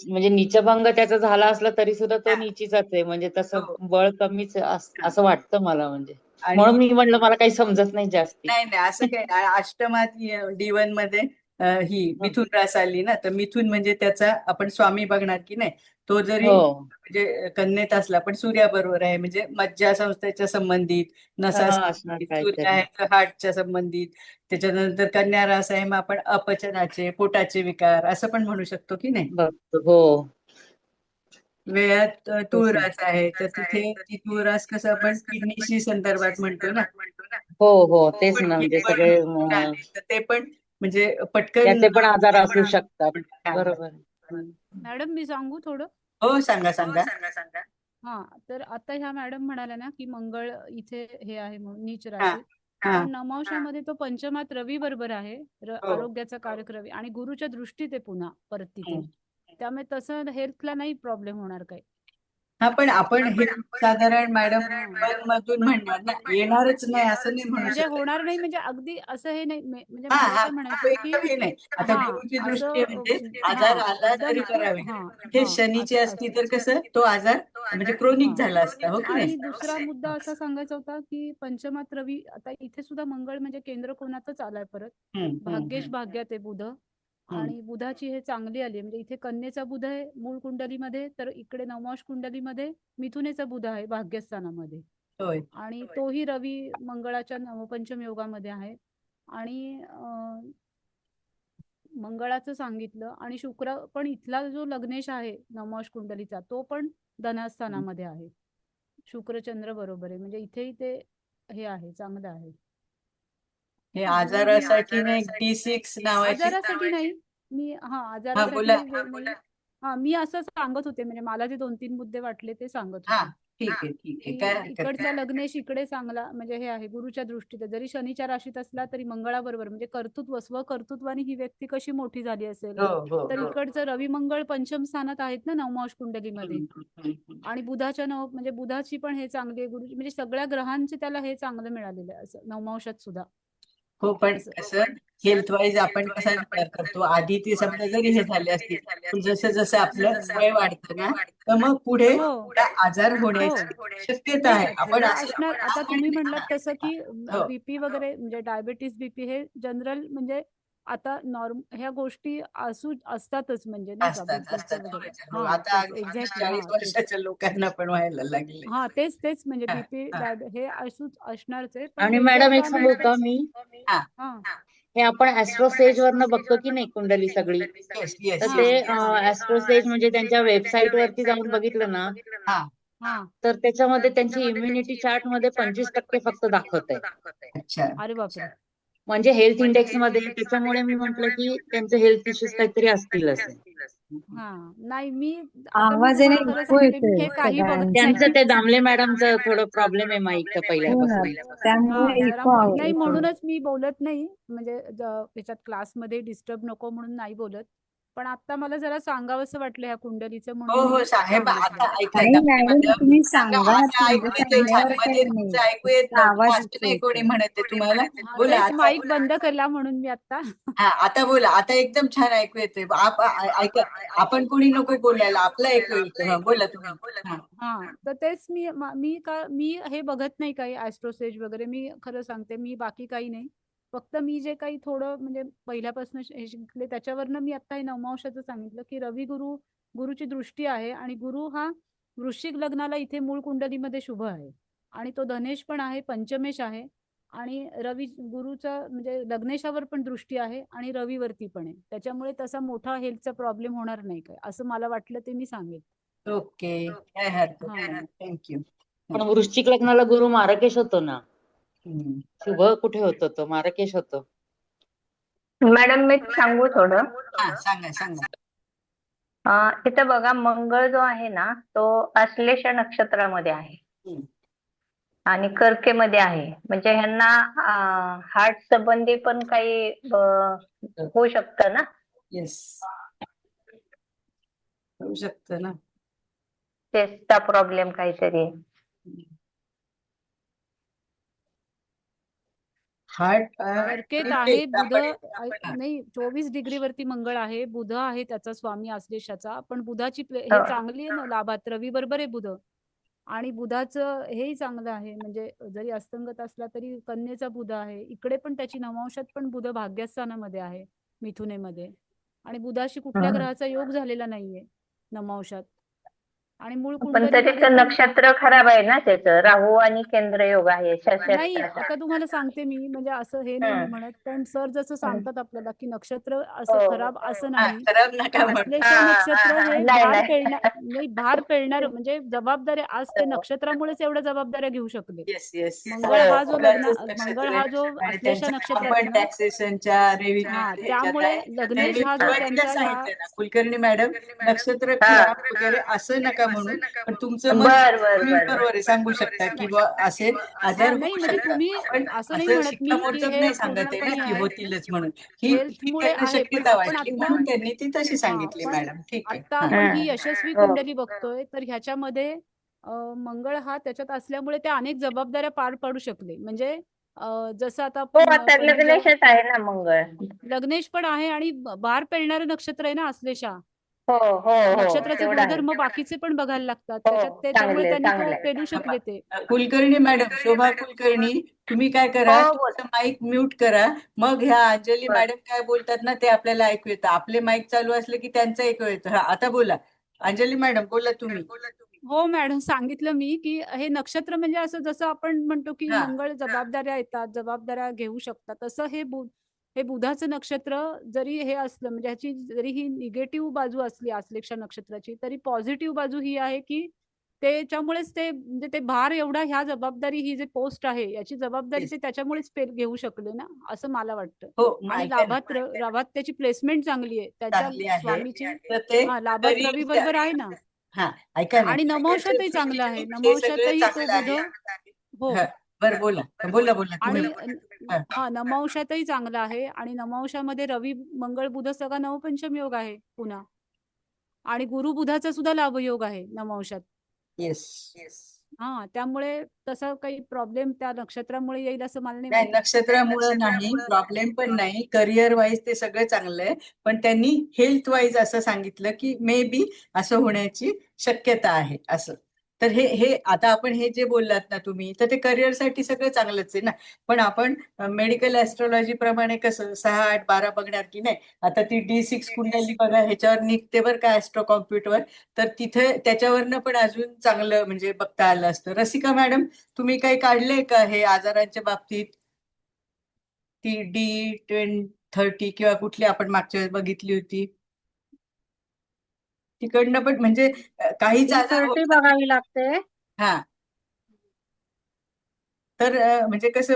म्हणजे नीचभंग त्याचा झाला असला तरी सुद्धा तो हा, नीचीचाच आहे. म्हणजे तसं हो. बळ कमीच हा. असं वाटतं मला. म्हणजे आणि म्हणून मी म्हणलं मला काही समजत नाही जास्ती. नाही नाही, असं काही नाही. अष्टमात D1 मध्ये ही मिथुन रास आली ना, तर मिथुन म्हणजे त्याचा आपण स्वामी बघणार की नाही. तो जरी हो. म्हणजे कन्येत असला पण सूर्याबरोबर आहे, म्हणजे मज्जा संस्थेच्या संबंधित, नसा असणार संबंधित, सूर्य काहीतरी. आहे तर हार्टच्या संबंधित. त्याच्यानंतर कन्या रास आहे, मग आपण अपचनाचे, पोटाचे विकार असं पण म्हणू शकतो की नाही. बघतो. हो वेळात तूळ तेच ना. रास आहे, तर तिथे ती तूळ रास कसं आपण किडनीशी संदर्भात म्हणतो ना. हो हो तेच पण ना. हे म्हणजे पण सगळे आले, तर ते पण म्हणजे पटकन त्याचे पण आजार असू शकतात. हा. बरोबर. मॅडम मी सांगू थोडं? हो, सांगा सांगा. हा, तर आता ह्या मॅडम म्हणाल्या ना की मंगळ इथे हे आहे म्हणून नीच हा राशीत. हा पण नवमांशामध्ये तो पंचमात रवी बरोबर आहे. हो. आरोग्याचा कारक रवी आणि गुरुच्या दृष्टीत आहे पुन्हा परत तिथे. हम्म. त्यामुळे तसं हेल्थला नाही प्रॉब्लेम होणार काही. हा, पण आपण हे साधारण मॅडम हा. मधून म्हणणार ना, येणारच नाही असं नाही म्हणू म्हणजे शकत. होणार नाही म्हणजे अगदी असं हे नाही. म्हणजे हा मला हा, काय म्हणायचंय की एकदम हे नाही. आता हा गुरुची दृष्टी असं आहे म्हणजे हा आजार आला एकदम तरी करावे. हा इथे हा शनीची असं असती असं तर कसं तो आजार म्हणजे क्रोनिक हा. झाला असता, हो की नाही. आणि दुसरा मुद्दा असा सांगायचा होता की पंचमात रवी आता इथे सुद्धा मंगळ म्हणजे केंद्र कोणाचाच आलाय परत. भाग्येश भाग्यात आहे बुध. आणि बुधाची हे चांगली आली म्हणजे इथे कन्येचा बुध आहे मूळ कुंडलीमध्ये, तर इकडे नवमांश कुंडलीमध्ये मिथुनेचा बुध आहे भाग्यस्थानामध्ये. होय. आणि तोही रवी मंगळाच्या नवपंचम योगामध्ये आहे. आणि मंगळाचं सांगितलं आणि शुक्र पण इथला जो लग्नेश आहे नवमांश कुंडलीचा तो पण धनस्थानामध्ये आहे. शुक्रचंद्र बरोबर आहे म्हणजे इथेही ते हे आहे, चांगलं आहे. हे गुरु बी आजारासाठी ना एक D6 नावाची. आजारासाठी नाही. मी हा आजारासाठी बोला. नाही. हा, मी असं सांगत होते म्हणजे मला जे 2-3 मुद्दे वाटले ते सांगत हा, होते. ठीक आहे ठीक आहे, की काय हरकत इकडचा नाही. लग्नेश इकडे चांगला म्हणजे हे आहे गुरुच्या दृष्टीत. जरी शनीच्या राशीत असला तरी मंगळाबरोबर म्हणजे कर्तृत्व स्वकर्तृत्वाने ही व्यक्ती कशी मोठी झाली असेल. हो हो तर हो. इकडचं रवी मंगळ पंचम स्थानात आहेत ना नवमांश कुंडलीमध्ये. आणि बुधाच्या म्हणजे बुधाची पण हे चांगली आहे गुरु म्हणजे सगळ्या ग्रहांचे त्याला हे चांगलं मिळालेलं आहे असं नवमांशात सुद्धा. हो, पण असं कसं हेल्थ वाईज आपण कसा विचार करतो, आधी ते समजा जरी हे झाले असतील पण जसं जसं आपलं वय वाढतं ना, तर मग पुढे हो त्या आजार हो होण्याची शक्यता नाही आहे. आपण थोडा असं असणार. आता तुम्ही म्हणलात तसं की हो बीपी वगैरे म्हणजे डायबिटीस बीपी हे जनरल म्हणजे आता ह्या गोष्टी असतातच म्हणजे नाही का असतात बीपीचं असतात. वगैरे. हो, हा आता तेच अगदी एक्झॅक्टली 40 हा तेच. वर्षाच्या लोकांना पण व्हायला लागले. हा तेच म्हणजे हा बीपी हा हे असणारच आहे पण आणि मॅडम एक त्याच्यात सांगू का मी, हा हा हे आपण ऍस्ट्रोसेज वरनं बघतो की नाही कुंडली सगळी, येस येस तर ते ऍस्ट्रोसेज म्हणजे त्यांच्या वेबसाईट वरती जाऊन बघितलं ना, हा तर त्याच्यामध्ये त्यांची इम्युनिटी चार्ट मध्ये 25% फक्त दाखवत आहे. अच्छा अरे बापरे. म्हणजे हेल्थ इंडेक्स मध्ये. त्याच्यामुळे मी म्हंटल की त्यांचे हेल्थ इश्यूज काहीतरी असतीलच. हा नाही मी आता मी आवाज आहे ना तुम्हाला खरं इको सांगते मी येतोय हे काही बघत नाही. त्यांचं ते दामले मॅडमचं थोडं प्रॉब्लेम आहे माईकचा हो ना पहिल्यापासून. त्यामुळे जरा इको नाही येतोय. म्हणूनच मी बोलत नाही म्हणजे त्याच्यात क्लासमध्ये डिस्टर्ब नको म्हणून नाही बोलत. पण आता मला जरा सांगावंसं वाटलं ह्या कुंडलीचं हो म्हणून हो मी साहेब आता सांगितलं. ऐका नाही दामले मॅडम मॅडम तुम्ही सांगा. सांगा आता ऐकू तुमचं येतंय छान. सांगण्यावर मध्ये काही तुमचं नाही ऐकू येत फक्त नव्हतं आवाज फास्ट इको नाही कोणी येतोय. म्हणत आहे तुम्हाला. हा, बोला तेच आता. माईक बंद केला म्हणून मी आता हा आता बोला. आता एकदम छान ऐकू येतंय. ऐका आपण कोणी नको बोलायला. आपलं ऐकू येतं. हा बोला तुम्ही. हा हा तर तेच मी हे बघत नाही काही ऍस्ट्रोसेज वगैरे. मी खरं सांगते मी बाकी काही नाही. फक्त मी जे काही थोडं म्हणजे पहिल्यापासून हे शिकले त्याच्यावरनं मी आता हे नवमांशाचं सांगितलं की गुरुची दृष्टी आहे आणि गुरु हा वृश्चिक लग्नाला इथे मूळ कुंडलीमध्ये शुभ आहे आणि तो धनेश पण आहे, पंचमेश आहे आणि गुरुचा म्हणजे लग्नेशावर पण दृष्टी आहे आणि रवीवरती पण आहे. त्याच्यामुळे तसा मोठा हेल्थचा प्रॉब्लेम होणार नाही काय असं मला वाटलं ते मी सांगेन. ओके काय हरकत नाही. थँक्यू. पण वृश्चिक लग्नाला गुरु मार्गेश होतो ना. शुभ कुठे होतो तो मार्गेश होतो. मॅडम मी सांगू थोडं. हा सांगा सांगा. इथं बघा मंगळ जो आहे ना तो आश्लेषा नक्षत्रामध्ये आहे आणि कर्केमध्ये आहे. म्हणजे ह्यांना हार्ट संबंधी पण काही होऊ शकतं ना. येस होऊ शकतं ना. चेस्टचा प्रॉब्लेम काहीतरी. हार्ट कर्केत आहे बुध नाही 24 डिग्री वरती मंगळ आहे. बुध आहे त्याचा स्वामी आश्लेषाचा. पण बुधाची हे चांगली आहे ना लाभात. रवी बरोबर आहे बुध आणि बुधाचं हेही चांगलं आहे. म्हणजे जरी अस्तंगत असला तरी कन्येचा बुध आहे. इकडे पण त्याची नवमांशात पण बुध भाग्यस्थानामध्ये आहे मिथुनेमध्ये आणि बुधाशी कुठल्या ग्रहाचा योग झालेला नाहीये नवमांशात आणि मूळ पण तरी कुंडलीमध्ये तर पण नक्षत्र खराब आहे ना त्याचं. राहू आणि केंद्र योग आहे. नाही आता तुम्हाला सांगते मी म्हणजे असं हे नाही मी म्हणत पण सर जसं सांगतात आपल्याला की नक्षत्र असं खराब असं नाही. खराब नका म्हणू. आश्लेषा नक्षत्र हे नाही. भार पेलणार म्हणजे जबाबदाऱ्या आज ते नक्षत्रामुळेच एवढ्या जबाबदाऱ्या घेऊ शकले. येस येस मंगळ हा जो नक्षत्र हा जो आणि आश्लेषा त्यांचं नक्षत्रात काम आहे पण ना टॅक्सेशनच्या रेव्हेन्यूच्या ह्याच्यात त्यामुळे आहे. ते लग्नेश मी हा जो सुरुवातीला त्यांचा सांगितलं ना कुलकर्णी मॅडम नक्षत्र खराब वगैरे असं नका म्हणून. पण तुमचं मत तुम्ही बरोबर आहे सांगू शकता की बुवा असे आजार नाही होऊ म्हणजे शकतात. तुम्ही पण असं नाही असं म्हणत मी की शिक्कामोर्तब हे नाही सांगत आहे पूर्णपणे ना की आहे होतीलच म्हणून. ही हेल्थमुळे त्यांना आहे पण शक्यता आपण वाटली आता म्हणून त्यांनी ती तशी सांगितली पण मॅडम. ठीक आहे. आता हा. आपण ही यशस्वी कुंडली बघतोय तर ह्याच्यामध्ये मंगळ हा त्याच्यात असल्यामुळे त्या अनेक जबाबदाऱ्या पार पाडू शकले. म्हणजे जसं आता हो आता पहिली लग्नेशच आहे ना मंगळ. लग्नेश पण आहे आणि भार पेलणारं नक्षत्र आहे ना आश्लेषा. हो हो हो नक्षत्राचे तेवढं आहे. गुणधर्म बाकीचे पण बघायला लागतात हो त्याच्यात त्याच्यामुळे चांगले त्यांनी तो चांगले. पेलू शकले ते. कुलकर्णी मॅडम शोभा कुलकर्णी तुम्ही काय करा हो बोल. तुमचं माईक म्यूट करा. मग ह्या अंजली मॅडम काय बोलतात ना ते आपल्याला ऐकू येतं. आपले माईक चालू असले की त्यांचं ऐकू येतं. हा आता बोला अंजली मॅडम बोला तुम्ही. हो मॅडम सांगितलं मी की हे नक्षत्र म्हणजे असं जसं आपण म्हणतो की हा. मंगळ जबाबदाऱ्या येतात जबाबदाऱ्या घेऊ शकतात तसं हे बुधाचं नक्षत्र जरी हे असलं म्हणजे ह्याची जरी ही निगेटिव्ह बाजू असली आश्लेषा नक्षत्राची तरी पॉझिटिव्ह बाजू ही आहे की त्याच्यामुळेच ते म्हणजे ते भार एवढा ह्या जबाबदारी ही जे पोस्ट आहे याची जबाबदारी ते त्याच्यामुळेच घेऊ शकले ना असं मला वाटतं. हो मग आणि ऐका ना लाभात त्याची प्लेसमेंट चांगली आहे त्याच्या चांगली आहे स्वामीची. तर ते हा लाभात रवी बरोबर आहे ना. हा ऐका ना आणि नवमांशातही चांगलं आहे. हे सगळं नवमांशातही तो चांगलं बुध आहे. हो हा बरं बोला बोला बोला तुम्ही आणि हा. हा नवमांशातही चांगला आहे आणि नवमांशामध्ये रवी मंगळ बुध सगळा नवपंचम योग आहे पुन्हा आणि गुरु बुधाचा सुद्धा लाभयोग आहे नवमांशात. येस हा त्यामुळे तसा काही प्रॉब्लेम त्या नक्षत्रामुळे येईल असं मला नाही नाही वाटत. नक्षत्रामुळे नाही प्रॉब्लेम पण नाही. करिअर वाईज ते सगळं चांगलं आहे. पण त्यांनी हेल्थ वाईज असं सांगितलं की मे बी असं होण्याची शक्यता आहे असं. तर हे आता आपण हे जे बोललात ना तुम्ही तर ते करिअरसाठी सगळं चांगलंच आहे ना. पण आपण मेडिकल ऍस्ट्रॉलॉजी प्रमाणे कसं 6, 8, 12 बघणार की नाही. आता ती D6 कुंडली बघा ह्याच्यावर निघते बरं का ऍस्ट्रो कॉम्प्युटरवर. तर तिथे त्याच्यावरनं पण अजून चांगलं म्हणजे बघता आलं असतं. रसिका मॅडम तुम्ही काही काढलंय का हे आजारांच्या बाबतीत ती D30 किंवा कुठली आपण मागच्या वेळेस बघितली होती तिकडनं पण म्हणजे काहीच आजार D30 होतात बघावी लागते. हा तर म्हणजे कसं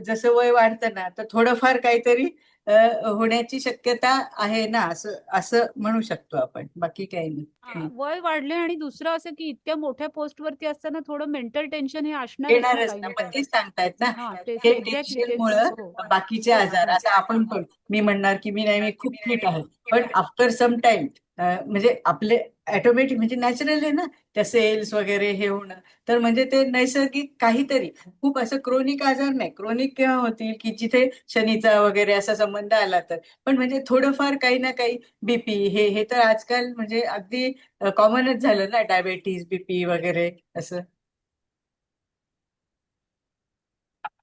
जसं वय वाढतं ना तर थोडंफार काहीतरी होण्याची शक्यता आहे ना असं असं म्हणू शकतो आपण बाकी काही नाही वय वाढले आणि दुसरं असं की इतक्या मोठ्या पोस्ट वरती असताना थोडं मेंटल टेन्शन हे असणारच ना येणारच काही ना ना पण काही. तेच सांगतायत ना हा तेच हे एक्झॅक्टली टेन्शन तेच. मुळे हो बाकीचे हो आजार हो आता आपण पण मी म्हणणार की मी नाही मी खूप फिट आहे पण आफ्टर सम टाइम म्हणजे आपले ऑटोमॅटिक म्हणजे नॅचरल आहे ना त्या सेल्स वगैरे हे होणं तर म्हणजे ते नैसर्गिक काहीतरी खूप असं क्रोनिक आजार नाही क्रोनिक केव्हा होतील की जिथे शनीचा वगैरे असा संबंध आला तर पण म्हणजे थोडंफार काही ना काही बीपी हे तर आजकाल म्हणजे अगदी कॉमनच झालं ना डायबेटीज बीपी वगैरे असं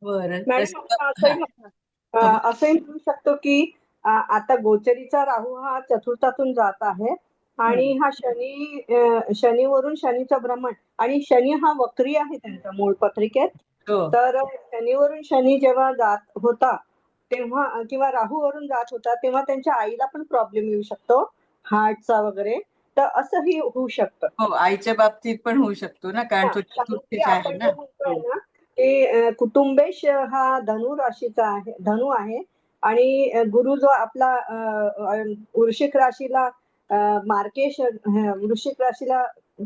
बरं मॅडम आपण असंही म्हणू शकतो की आता गोचरीचा राहू हा चतुर्थातून जात आहे आणि हा शनीवरून शनीचं भ्रमण आणि शनी हा वक्री आहे त्यांच्या मूळ पत्रिकेत तर शनीवरून शनी जेव्हा जात होता तेव्हा किंवा राहूवरून जात होता तेव्हा त्यांच्या आईला पण प्रॉब्लेम येऊ शकतो हार्टचा वगैरे तर असंही होऊ शकतं हो आईच्या बाबतीत पण होऊ शकतो ना कारण तो चतुर्थीचा आहे आपण ना जे म्हणतोय ना की कुटुंबेश हा धनु राशीचा आहे धनु आहे आणि गुरु जो आपला वृश्चिक राशीला मार्केश वृश्चिक राशीला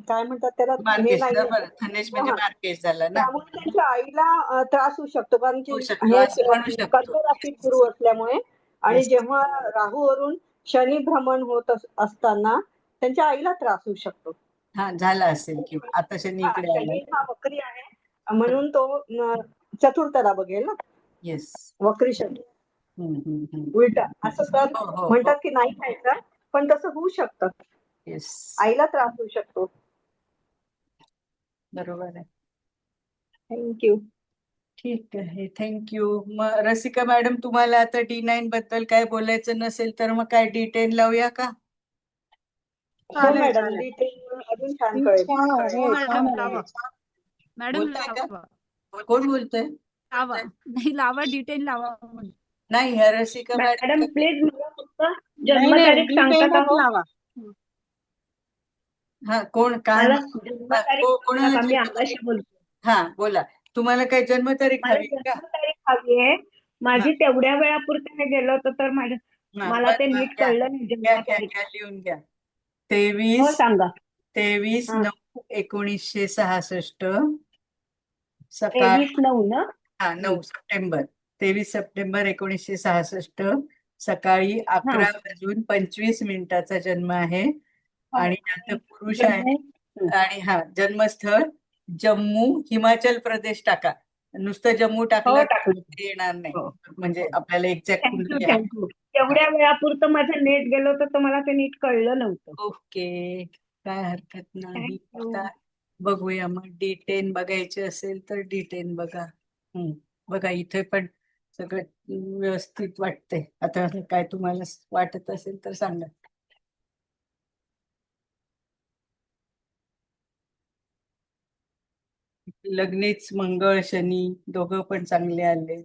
काय म्हणतात त्याला हे मार्केश नाही बरोबर धनेश म्हणजे मार्केश झाला ना त्यामुळे त्यांच्या आईला त्रास होऊ शकतो कारण की होऊ शकतो हे असं म्हणू शकतो कर्क राशीत गुरु असल्यामुळे आणि जेव्हा राहूवरून शनी भ्रमण होत असताना त्यांच्या आईला त्रास होऊ शकतो हा झाला असेल किंवा आता शनी इकडे आला शनी हा वक्री आहे म्हणून तो चतुर्थला बघेल ना येस वक्री शनी उलटा असं तर म्हणतात की नाही खायचं पण तसं होऊ शकतं येस आईला त्रास होऊ शकतो बरोबर आहे थँक्यू ठीक आहे थँक्यू मग रसिका मॅडम तुम्हाला आता D9 बद्दल काय बोलायचं नसेल तर मग काय D10 लावूया का हो मॅडम अजून छान कळेल मॅडम बोलताय का लावा कोण बोलतोय लावा नाही लावा डिटेल लावा नाही ह्या रसिका मॅडम प्लीज मला फक्त नाही, जन्मतारीख सांगता का D10 हो लावा. हा कोण काय मला हा, जन्मतारीख सांगता कोणाला का मी जन्मतारीख आकाशी बोलते हा बोला तुम्हाला काय जन्मतारीख मला हवी का जन्मतारीख हवी आहे माझी तेवढ्या वेळापुरतं हे गेलं होतं तर मला ते नीट घ्या कळलं नाही घ्या घ्या जन्मतारीख घ्या लिहून घ्या हो सांगा 23/9/1966 सकाळ 23/9 ना 9 सप्टेंबर 23 सप्टेंबर 1966 सकाळी 11:25 जन्म आहे आणि त्याचं पुरुष आहे आणि जन्मस्थळ जम्मू हिमाचल प्रदेश टाका नुसतं जम्मू टाकलं तर येणार नाही म्हणजे आपल्याला एक्झॅक्ट थँक्यू कुठे थँक्यू तेवढ्या वेळापुरतं माझं नेट गेलं होतं तर मला ते नीट कळलं नव्हतं ओके काय हरकत नाही थँक्यू आता बघूया मग D10 बघायचे असेल तर D10 बघा बघा इथे पण सगळं व्यवस्थित वाटतंय आता काय तुम्हाला वाटत असेल तर सांगा लग्नीच मंगळ शनी दोघं पण चांगले आले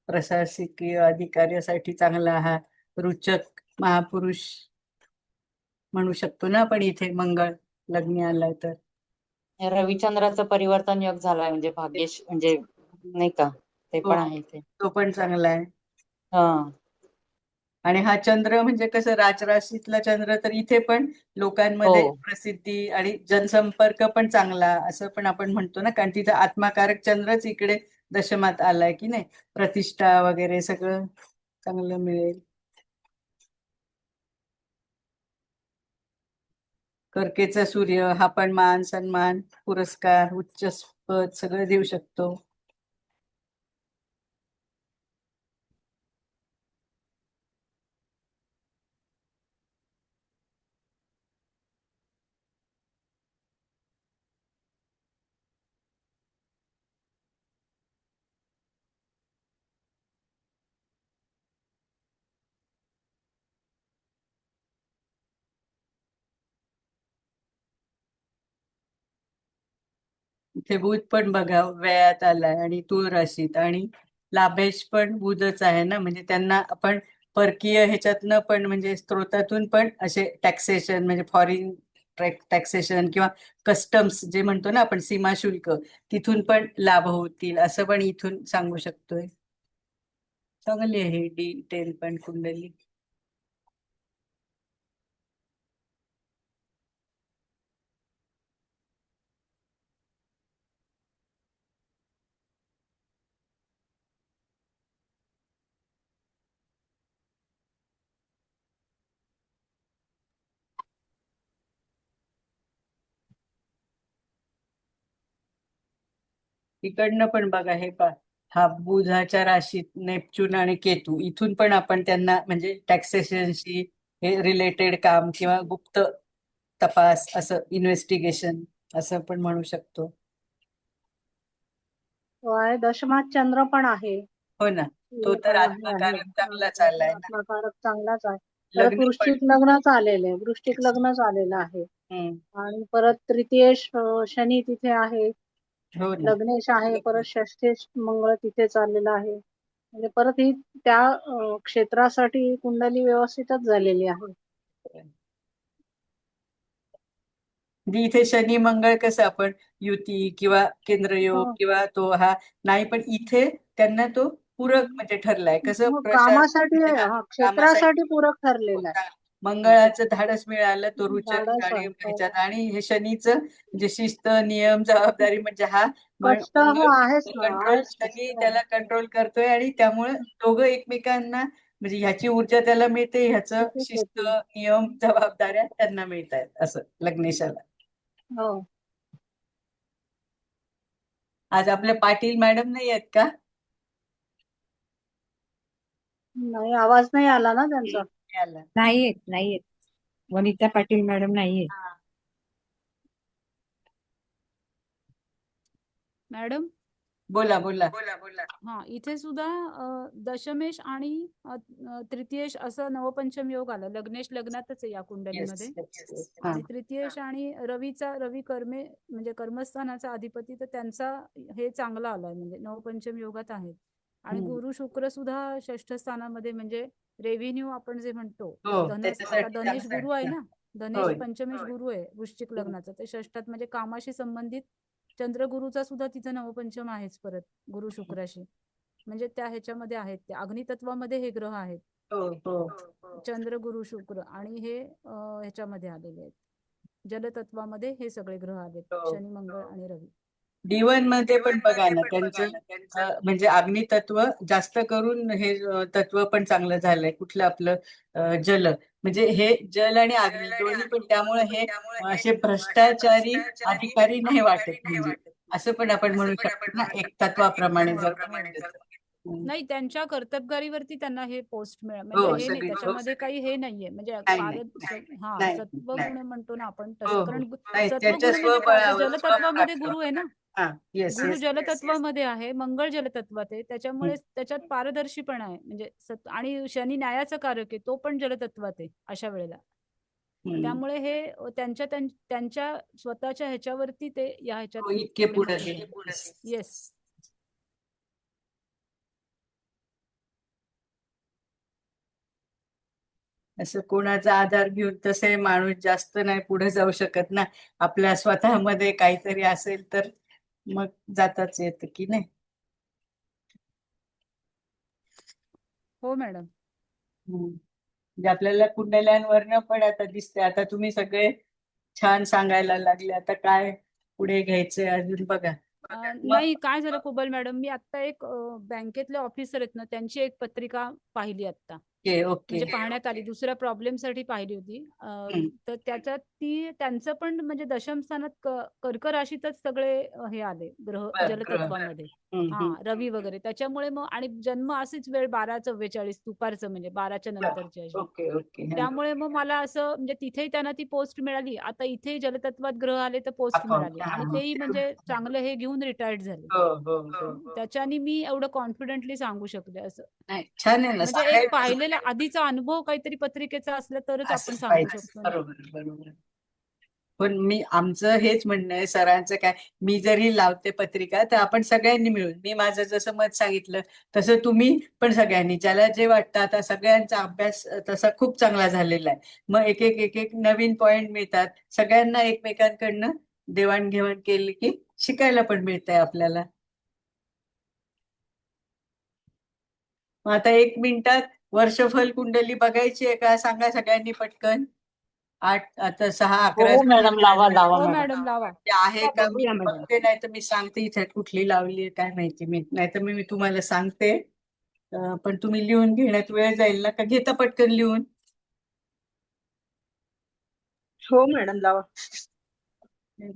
प्रशासकीय अधिकाऱ्यासाठी चांगला हा रुचक महापुरुष म्हणू शकतो ना आपण इथे मंगळ लग्नी आलाय तर रविचंद्राचं परिवर्तन योग झालाय म्हणजे भाग्येश म्हणजे नाही का ते पण आहे ते तो पण चांगला आहे हा आणि हा चंद्र म्हणजे कसं राजराशीतला चंद्र तर इथे पण लोकांमध्ये प्रसिद्धी आणि जनसंपर्क पण चांगला असं पण आपण म्हणतो ना कारण तिथं आत्माकारक चंद्रच इकडे दशमात आलाय की नाही प्रतिष्ठा वगैरे सगळं चांगलं मिळेल कर्केचा सूर्य हा पण मान सन्मान पुरस्कार उच्च पद सगळं देऊ शकतो इथे बुध पण बघा व्ययात आलाय आणि तूळ राशीत आणि लाभेश पण बुधच आहे ना, म्हणजे त्यांना आपण परकीय ह्याच्यातनं पण म्हणजे स्त्रोतातून पण असे टॅक्सेशन म्हणजे फॉरिन टॅक्सेशन किंवा कस्टम्स जे म्हणतो ना आपण सीमा शुल्क, तिथून पण लाभ होतील असं पण इथून सांगू शकतोय. चांगली आहे डिटेल पण कुंडली. इकडनं पण बघा हे पा हा बुधाच्या राशीत नेपच्यून आणि केतू, इथून पण आपण त्यांना म्हणजे टॅक्सेशनशी हे रिलेटेड काम किंवा गुप्त तपास असं इन्व्हेस्टिगेशन असं पण म्हणू शकतो. तो आहे दशमात चंद्र पण आहे. हो ना, तो तर आत्मकारक चांगला चाललाय ना. आत्मकारक चांगलाच आहे. परत लग्न पण वृश्चिक लग्नच आलेलं आहे, वृश्चिक लग्नच आलेलं आहे. आणि परत तृतीयेश शनी तिथे आहे, हो ना. लग्नेश आहे, परत षष्ठेश मंगळ तिथे चाललेला आहे. म्हणजे परत ही त्या क्षेत्रासाठी कुंडली व्यवस्थितच झालेली आहे. म्हणजे इथे शनी मंगळ कसं आपण युती किंवा केंद्रयोग किंवा तो हा नाही, पण इथे त्यांना तो पूरक म्हणजे ठरलाय. कसं कामासाठी म्हणजे हा क्षेत्रासाठी पूरक ठरलेला आहे. मंगळाचं धाडस मिळालं तो रुचक धाडस आणि आहे. ह्याच्यात, आणि हे शनीचं म्हणजे शिस्त नियम जबाबदारी म्हणजे हा कष्ट हो आहेच ना, कंट्रोल, आहेच शनी कष्ट. त्याला कंट्रोल करतोय आणि त्यामुळे दोघं एकमेकांना म्हणजे ह्याची ऊर्जा त्याला मिळते, ह्याचं शिस्त नियम जबाबदाऱ्या त्यांना मिळत आहेत असं लग्नेशाला. हो. आज आपल्या पाटील मॅडम नाही आहेत का? नाही, आवाज नाही आला ना त्यांचा. नाहीयेत वनिता पाटील मॅडम नाहीये. मॅडम बोला बोला. हा, इथे सुद्धा दशमेश आणि तृतीयेश असं नवपंचम योग आला. लग्नेश लग्नातच आहे या कुंडलीमध्ये. आणि तृतीयेश आणि रवी कर्मे म्हणजे कर्मस्थानाचा अधिपती, तर त्यांचा हे चांगला आलाय म्हणजे नवपंचम योगात आहेत. आणि गुरु शुक्र सुद्धा षष्ठ स्थानामध्ये म्हणजे रेव्हेन्यू आपण जे म्हणतो, आता धनेश गुरु आहे ना, धनेश पंचमेश गुरु आहे वृश्चिक लग्नाचा, ते षष्ठात म्हणजे कामाशी संबंधित चंद्रगुरुचा सुद्धा तिथं नवपंचम आहेच परत गुरु शुक्राशी, म्हणजे त्या ह्याच्यामध्ये आहेत, त्या अग्नितत्वामध्ये हे ग्रह आहेत. चंद्र गुरु शुक्र, आणि हे ह्याच्यामध्ये आलेले आहेत जलतत्वामध्ये, हे सगळे ग्रह आलेत शनी मंगळ आणि रवी. D1 मध्ये पण बघा ना त्यांचं म्हणजे अग्नितत्व जास्त करून हे तत्व पण चांगलं झालंय. कुठलं आपलं जल, म्हणजे हे जल आणि अग्नी दोन्ही पण, त्यामुळे हे असे भ्रष्टाचारी अधिकारी नाही वाटत, म्हणजे असं पण आपण म्हणू शकतो ना एक तत्वाप्रमाणे जर नाही, त्यांच्या कर्तबगारीवरती त्यांना हे पोस्ट म्हणजे हे नाही, त्याच्यामध्ये काही हे नाहीये म्हणजे सत्वगुण म्हणतो ना आपण तसं, कारण सत्वगुण म्हणजे जलतत्वामध्ये गुरु आहे ना, गुरु जलतत्वामध्ये आहे, मंगळ जलतत्वात आहे, त्याच्यामुळे त्याच्यात पारदर्शीपणा आहे म्हणजे आणि शनी न्यायाचा कारक आहे, तो पण जलतत्वात आहे अशा वेळेला. त्यामुळे हे त्यांच्या स्वतःच्या ह्याच्यावरती ते या ह्याच्यात इतके पुढे. येस. असं कोणाचा आधार घेऊन तसे माणूस जास्त नाही पुढे जाऊ शकत ना. आपल्या स्वतःमध्ये काहीतरी असेल तर मग जाताच येत की नाही. हो मॅडम. म्हणजे आपल्याला कुंडल्यांवरनं पण आता दिसते. आता तुम्ही सगळे छान सांगायला लागले, आता काय पुढे घ्यायचंय अजून बघा. नाही, काय झालं कुबल मॅडम, मी आता एक बँकेतले ऑफिसर आहेत ना, त्यांची एक पत्रिका पाहिली आता, म्हणजे पाहण्यात आली, दुसऱ्या प्रॉब्लेम साठी पाहिली होती. तर त्याच्यात त्यांचं पण म्हणजे दशम स्थानात कर्क राशीतच सगळे हे आले ग्रह जलतत्वामध्ये, रवी वगैरे, त्याच्यामुळे मग आणि जन्म अशीच वेळ 12:44 दुपारचं म्हणजे 12च्या नंतरची अशी, त्यामुळे मग मला असं म्हणजे तिथेही त्यांना ती पोस्ट मिळाली, आता इथेही जलतत्वात ग्रह आले तर पोस्ट मिळाली, आणि तेही म्हणजे चांगलं हे घेऊन रिटायर्ड झाले. त्याच्याने मी एवढं कॉन्फिडेंटली सांगू शकले. असं छान आहे ना, म्हणजे एक पाहिलेला आधीचा अनुभव काहीतरी पत्रिकेचा असला तरच आपण सांगू शकतो. बरोबर बरोबर. पण आमचं हेच म्हणणं आहे, सरांचं काय, मी जरी लावते पत्रिका तर आपण सगळ्यांनी मिळून, मी माझं जसं मत सांगितलं तसं तुम्ही पण सगळ्यांनी, ज्याला जे वाटतं, आता सगळ्यांचा अभ्यास तसा खूप चांगला झालेला आहे, मग एक एक एक एक नवीन पॉइंट मिळतात सगळ्यांना, एकमेकांकडनं देवाणघेवाण केली की शिकायला पण मिळतंय आपल्याला. मग आता 1 मिनिटात वर्षफल कुंडली बघायची आहे का, सांगा सगळ्यांनी पटकन. 8 आता 6-11 हो मॅडम, लावा लावा हो मॅडम. मॅडम लावा. ते आहे का, मी बघूया मॅडम. बघते, नाही तर मी सांगते इथे कुठली लावली आहे काय माहिती, नाही तर मी तुम्हाला सांगते. पण तुम्ही लिहून घेण्यात वेळ जाईल ना, का घेता पटकन लिहून? हो मॅडम, लावा.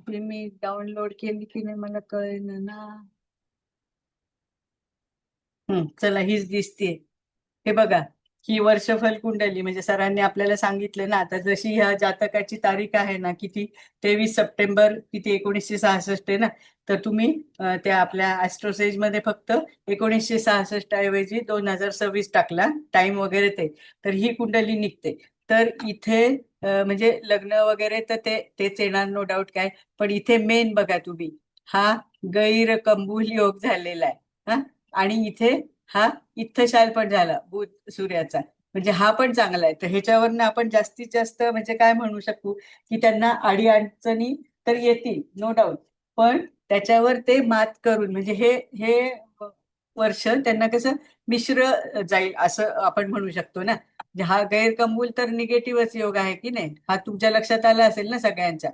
मी डाउनलोड केली की नाही मला कळेल ना. चला, हीच दिसतीये. हे बघा, ही वर्षफल कुंडली, म्हणजे सरांनी आपल्याला सांगितलं ना, आता जशी ह्या जातकाची तारीख आहे ना, किती 23 सप्टेंबर किती 1966 आहे ना, तर तुम्ही त्या आपल्या ऍस्ट्रोसेज मध्ये फक्त 1966 ऐवजी 2026 टाकला, टाइम वगैरे ते, तर ही कुंडली निघते. तर इथे म्हणजे लग्न वगैरे तर तेच येणार, नो डाऊट काय, पण इथे मेन बघा तुम्ही, हा गैर कंबूल योग झालेला आहे, हा, आणि इथे हा इत्थशाल पण झाला बुध सूर्याचा, म्हणजे हा पण चांगला आहे. तर ह्याच्यावरनं आपण जास्तीत जास्त म्हणजे काय म्हणू शकू, की त्यांना अडीअडचणी तर येतील, नो डाऊट, पण त्याच्यावर ते मात करून, म्हणजे हे हे वर्ष त्यांना कसं मिश्र जाईल असं आपण म्हणू शकतो ना. म्हणजे हा गैरकंबूल तर निगेटिव्हच योग आहे की नाही, हा तुमच्या लक्षात आला असेल ना सगळ्यांच्या,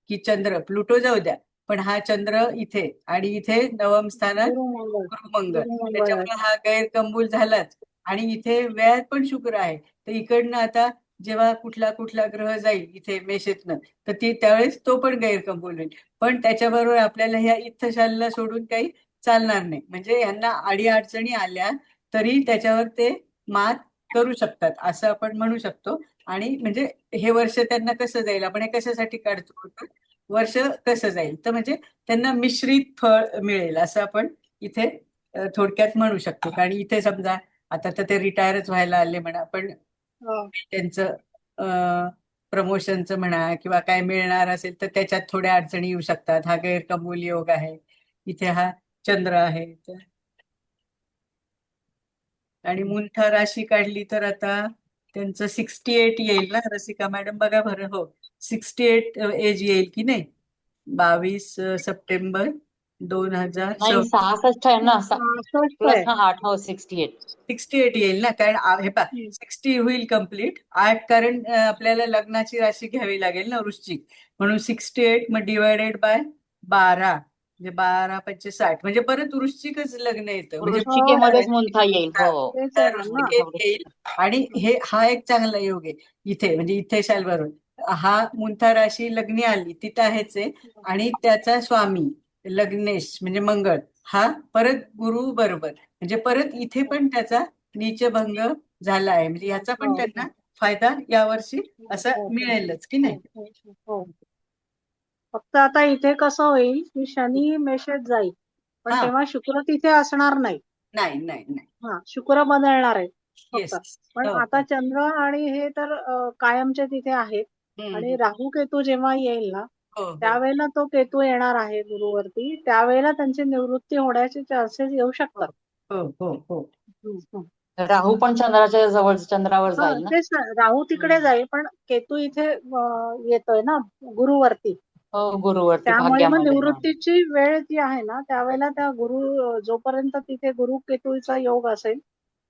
की चंद्र, प्लुटो जाऊ द्या, पण हा चंद्र इथे आणि इथे नवम स्थानात गुरुमंगळ. गुरुमंगळ, गुरुमंगळ आहे. त्याच्यामुळे हा गैरकंबूल झालाच. आणि इथे व्यायात पण शुक्र आहे, तर इकडनं आता जेव्हा कुठला कुठला ग्रह जाईल इथे मेषेतनं, तर त्यावेळेस तो पण गैरकंबूल होईल. पण त्याच्याबरोबर आपल्याला ह्या इत्थशालला सोडून काही चालणार नाही, म्हणजे यांना अडीअडचणी आल्या तरी त्याच्यावर ते मात करू शकतात असं आपण म्हणू शकतो. आणि म्हणजे हे वर्ष त्यांना कसं जाईल, आपण हे कशासाठी काढतो, वर्ष कसं जाईल, तर म्हणजे त्यांना मिश्रित फळ मिळेल असं आपण इथे थोडक्यात म्हणू शकतो. कारण इथे समजा आता तर ते रिटायरच व्हायला आले म्हणा, पण हो. त्यांचं प्रमोशनचं म्हणा किंवा काय मिळणार असेल तर त्याच्यात थोड्या अडचणी येऊ शकतात. हा गैरकंबूल योग आहे, इथे हा चंद्र आहे. आणि मुंठा राशी काढली तर आता त्यांचं 68 येईल ना रसिका मॅडम, बघा बरं, हो 68 एज येईल की नाही, 22 सप्टेंबर 2000 नाही, 66 आहे ना, 66 प्लस आहे. हा 8, हो 68. 68 येईल ना, कारण हे पा 60 होईल कम्प्लीट 8, कारण आपल्याला लग्नाची राशी घ्यावी लागेल ना वृश्चिक, म्हणून 68 मग डिवायडेड बाय 12, म्हणजे 12×5 = 60, म्हणजे परत वृश्चिकच लग्न येतं, म्हणजे हो, वृश्चिकेमध्येच मुंथा येईल. हो, तेच येणार ना. येईल. आणि हा एक चांगला योग आहे इथे, म्हणजे इथे शाल बरोबर हा मुंथा राशी लग्नी आली तिथं आहेच आहे, आणि त्याचा स्वामी लग्नेश म्हणजे मंगळ, हा परत गुरु बरोबर, म्हणजे परत इथे पण त्याचा नीचभंग झाला आहे, म्हणजे याचा पण हो, त्यांना फायदा यावर्षी असा हो, मिळेलच की नाही. हो. फक्त आता इथे कसं होईल की शनी मेषेत जाईल, पण हा, तेव्हा शुक्र तिथे असणार नाही. नाही नाही नाही, हा, शुक्र बदलणार आहे फक्त. येस, पण हो आता चंद्र आणि हे तर कायमचे तिथे आहेत. आणि राहू केतू जेव्हा येईल ना, हो हो त्यावेळेला तो केतू येणार आहे गुरुवरती, त्यावेळेला त्यांची निवृत्ती होण्याचे चान्सेस येऊ शकतात. हो हो हो हम्म. राहू पण चंद्राच्या जवळ, चंद्रावर हा, जाईल ना. तेच ना, राहू तिकडे जाईल, पण केतू इथे येतोय ना गुरुवरती, हो, गुरुवरती त्यामुळे मग भाग्यामध्ये. हा, निवृत्तीची वेळ जी आहे ना, त्यावेळेला त्या जोपर्यंत तिथे गुरु केतूचा योग असेल,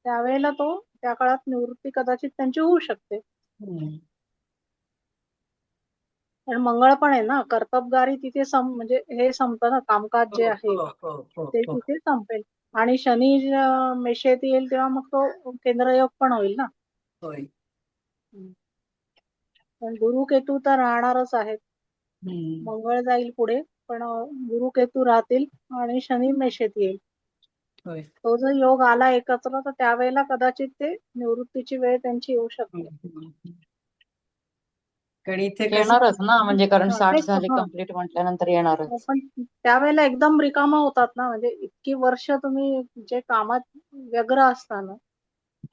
त्यावेळेला त्या काळात निवृत्ती कदाचित त्यांची होऊ शकते. हम्म. पण मंगळ पण आहे ना, कर्तबगारी तिथे म्हणजे हे संपतं ना, कामकाज जे हो आहे हो हो हो ते हो तिथे संपेल. आणि शनी मेषेत येईल तेव्हा मग तो केंद्रयोग पण होईल ना. होय. पण गुरु केतू तर राहणारच आहेत. हम्म. मंगळ जाईल पुढे, पण गुरु केतू राहतील आणि शनी मेषेत येईल. होय. तो जर योग आला एकत्र, तर त्यावेळेला कदाचित ते निवृत्तीची वेळ त्यांची येऊ शकते. कारण इथे कसं येणारच ना, म्हणजे कारण 60 तेच झाले हा. कम्प्लीट म्हटल्यानंतर येणारच. पण त्यावेळेला एकदम रिकामा होतात ना, म्हणजे इतकी वर्ष तुम्ही जे कामात व्यग्र असता ना,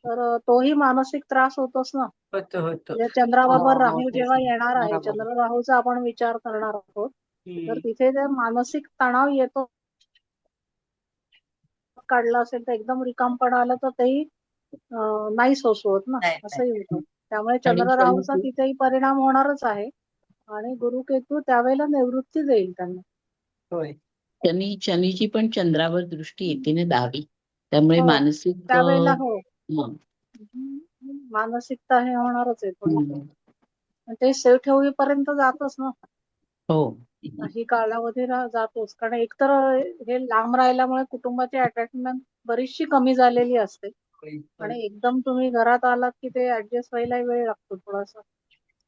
तर तोही मानसिक त्रास होतोच ना. होतो म्हणजे चंद्राबरोबर हो, राहू तेच जेव्हा ना. येणार आहे, बरोबर. चंद्र राहूचा आपण विचार करणार आहोत, तर हम्म. तिथे जर मानसिक तणाव येतो काढला असेल तर एकदम रिकामपणा आलं तर तेही नाही सोसवत ना, नाही असंही होतं. त्यामुळे आणि चंद्र राहूचा शनीची तिथेही परिणाम होणारच आहे आणि गुरु केतू त्यावेळेला निवृत्ती देईल त्यांना. होय. शनीची पण चंद्रावर दृष्टी येते ना 10वी, त्यामुळे हो मानसिक त्यावेळेला हो हं, मानसिकता हे होणारच आहे थोडी. हं. पण ते सेफ ठेवीपर्यंत जातच ना, हो ही कालावधी जातोच. कारण एकतर हे लांब राहिल्यामुळे कुटुंबाची अटॅचमेंट बरीचशी कमी झालेली असते होय, होय. आणि एकदम तुम्ही घरात आलात की ते ऍडजस्ट व्हायला वेळ लागतो थोडासा.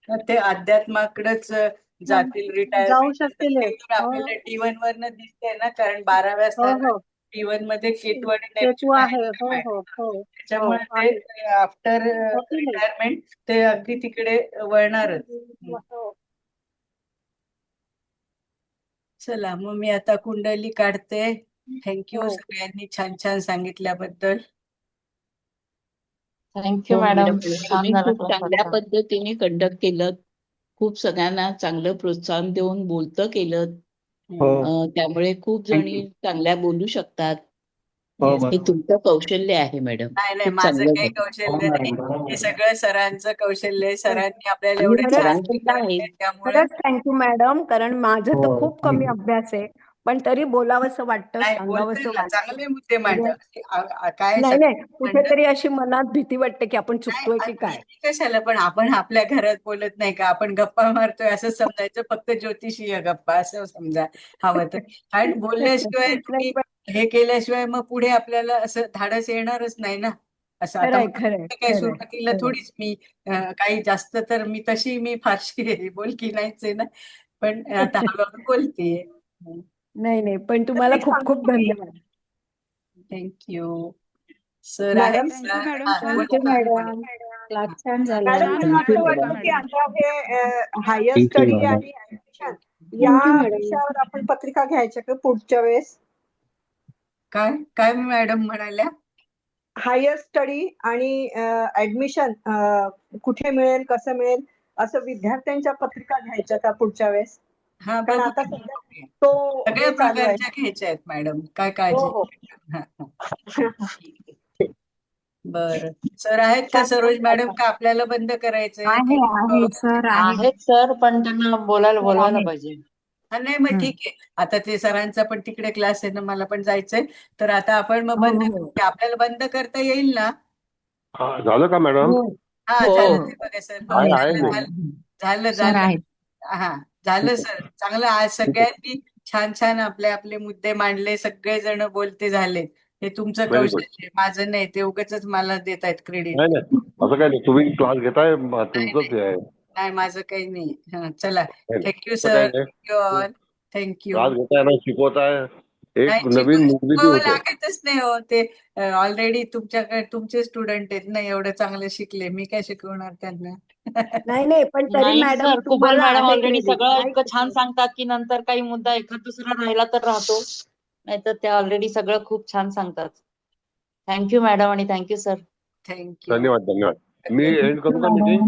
तर ते अध्यात्माकडेच जातील जाऊ रिटायरमेंट शकतील हे. आपल्याला हो T1 वरनं दिसते ना, कारण 12व्या हो स्थानात हो T1 मध्ये केतू आणि केतू नेपच्यून आहे. आहेत हो ना हो मॅडम. हो हो त्याच्यामुळे आहे. ते आफ्टर होतील हे. रिटायरमेंट ते अगदी तिकडे वळणारच. हो. चला मग मी आता कुंडली काढते. थँक्यू हो. सगळ्यांनी छान छान सांगितल्याबद्दल. थँक्यू हो मॅडम, मॅडम, छान तुम्ही झाला खूप क्लास चांगल्या आजचा. पद्धतीने कंडक्ट केलं, खूप सगळ्यांना चांगलं प्रोत्साहन देऊन बोलतं केलं. त्यामुळे खूप जणी चांगल्या बोलू शकतात. Yes. हे तुमचं कौशल्य आहे मॅडम, नाही नाही, खूप माझं चांगलं काही झालं. कौशल्य नाही, हे सगळं सरांचं कौशल्य आहे. सरांनी आपल्याला आणि एवढं छान सरांचं काय आहे, शिकवलंय त्यामुळे खरंच थँक्यू मॅडम, कारण माझं तर खूप कमी अभ्यास आहे, पण तरी बोलावंसं वाटतं, नाही बोलतोय सांगावंसं ना, वाटतं. चांगले मुद्दे म्हणजे मांडा. काय नाही सगळं नाही, म्हणणं कुठेतरी अशी मनात भीती वाटते की आपण नाही, चुकतोय की काय. भीती कशाला, पण आपण आपल्या घरात बोलत नाही का, आपण गप्पा मारतोय असं समजायचं, फक्त ज्योतिषीय गप्पा असं समजा हवं तर. आणि बोलल्याशिवाय नाही तुम्ही पण हे केल्याशिवाय मग पुढे आपल्याला असं धाडस येणारच नाही ना. असं आता खरंय मला खरंय काही खरंय सुरुवातीला खरंय. थोडीच मी काही जास्त तर मी तशी मी फारशी बोलकी नाहीच आहे ना, पण आता हळूहळू बोलतेय. नाही नाही, पण तुम्हाला खूप खूप धन्यवाद. थँक्यू. सर मॅडम आहेत थँक्यू का? मॅडम, हा छान थँक्यू बोला वाटलं. बोला. मॅडम. क्लास छान झाला. खूप मॅडम छान मला थँक्यू असं वाटलं बरं का वाटतं मॅडम. की मॅडम. आता हे हायर स्टडी आणि ऍडमिशन या थँक्यू मॅडम. विषयावर आपण पत्रिका घ्यायच्या का पुढच्या वेळेस? काय काय मॅडम म्हणाल्या? हायर स्टडी आणि ऍडमिशन कुठे मिळेल, कसं मिळेल, असं विद्यार्थ्यांच्या पत्रिका घ्यायच्या का पुढच्या वेळेस? हा कारण बघू आता की, सध्या बघू की. तो सगळ्या हे चालू आहे. प्रकारच्या घ्यायच्या आहेत मॅडम, काय हो काळजी हो. नका. हा, हा. ठीक आहे. बरं, सर आहेत का छान सरोज मॅडम, वाटलं. का आपल्याला बंद करायचंय आहे आहे सर आहे. आहेत सर, पण त्यांना बोलवायला आहे. पाहिजे. हा नाही मग हम्म. ठीक आहे. आता ते सरांचा पण तिकडे क्लास आहे ना, मला पण जायचंय, तर आता आपण मग हो बंद हो करूया. आपल्याला बंद करता येईल ना? झालं का मॅडम? हो हा हो झालं हो ते बघा सर, आहे आहे आहे झालं मी. सर झालं झालं सर झालं. आहेत. हा झालं सर, चांगलं. आज ठीक आहे. सगळ्यांनी छान छान आपले आपले मुद्दे मांडले, सगळेजण बोलते झालेत. हे तुमचं व्हेरी गुड. कौशल्य आहे, माझं नाही. ते उगाचच मला देत आहेत क्रेडिट. नाही नाही, असं काही नाही, तुम्ही क्लास घेताय, नाही तुमचंच हे आहे. नाही, माझं काही नाही. हा चला, नाही, नाही. थँक्यू असं सर, काही नाही. Thank you all. थँक्यू. क्लास घेताय ना, शिकवताय, नाही एक नवीन निर्मिती शिकवावं होते. लागतच नाही हो, ते ऑलरेडी तुमच्याकडे तुमचे स्टुडंट आहेत ना, एवढं चांगलं शिकले, मी काय शिकवणार त्यांना. नाही नाही, पण तरी नाही मॅडम सर, कुबल तुम्हाला मॅडम आहे ऑलरेडी क्रेडिट. सगळं नाही इतकं छान शिकवत. सांगतात की नंतर काही मुद्दा एखाद दुसरा राहिला तर राहतो, नाहीतर त्या ऑलरेडी सगळं खूप छान सांगतात. थँक्यू मॅडम आणि थँक्यू सर. थँक्यू. धन्यवाद धन्यवाद. मी एंड करू का मीटिंग?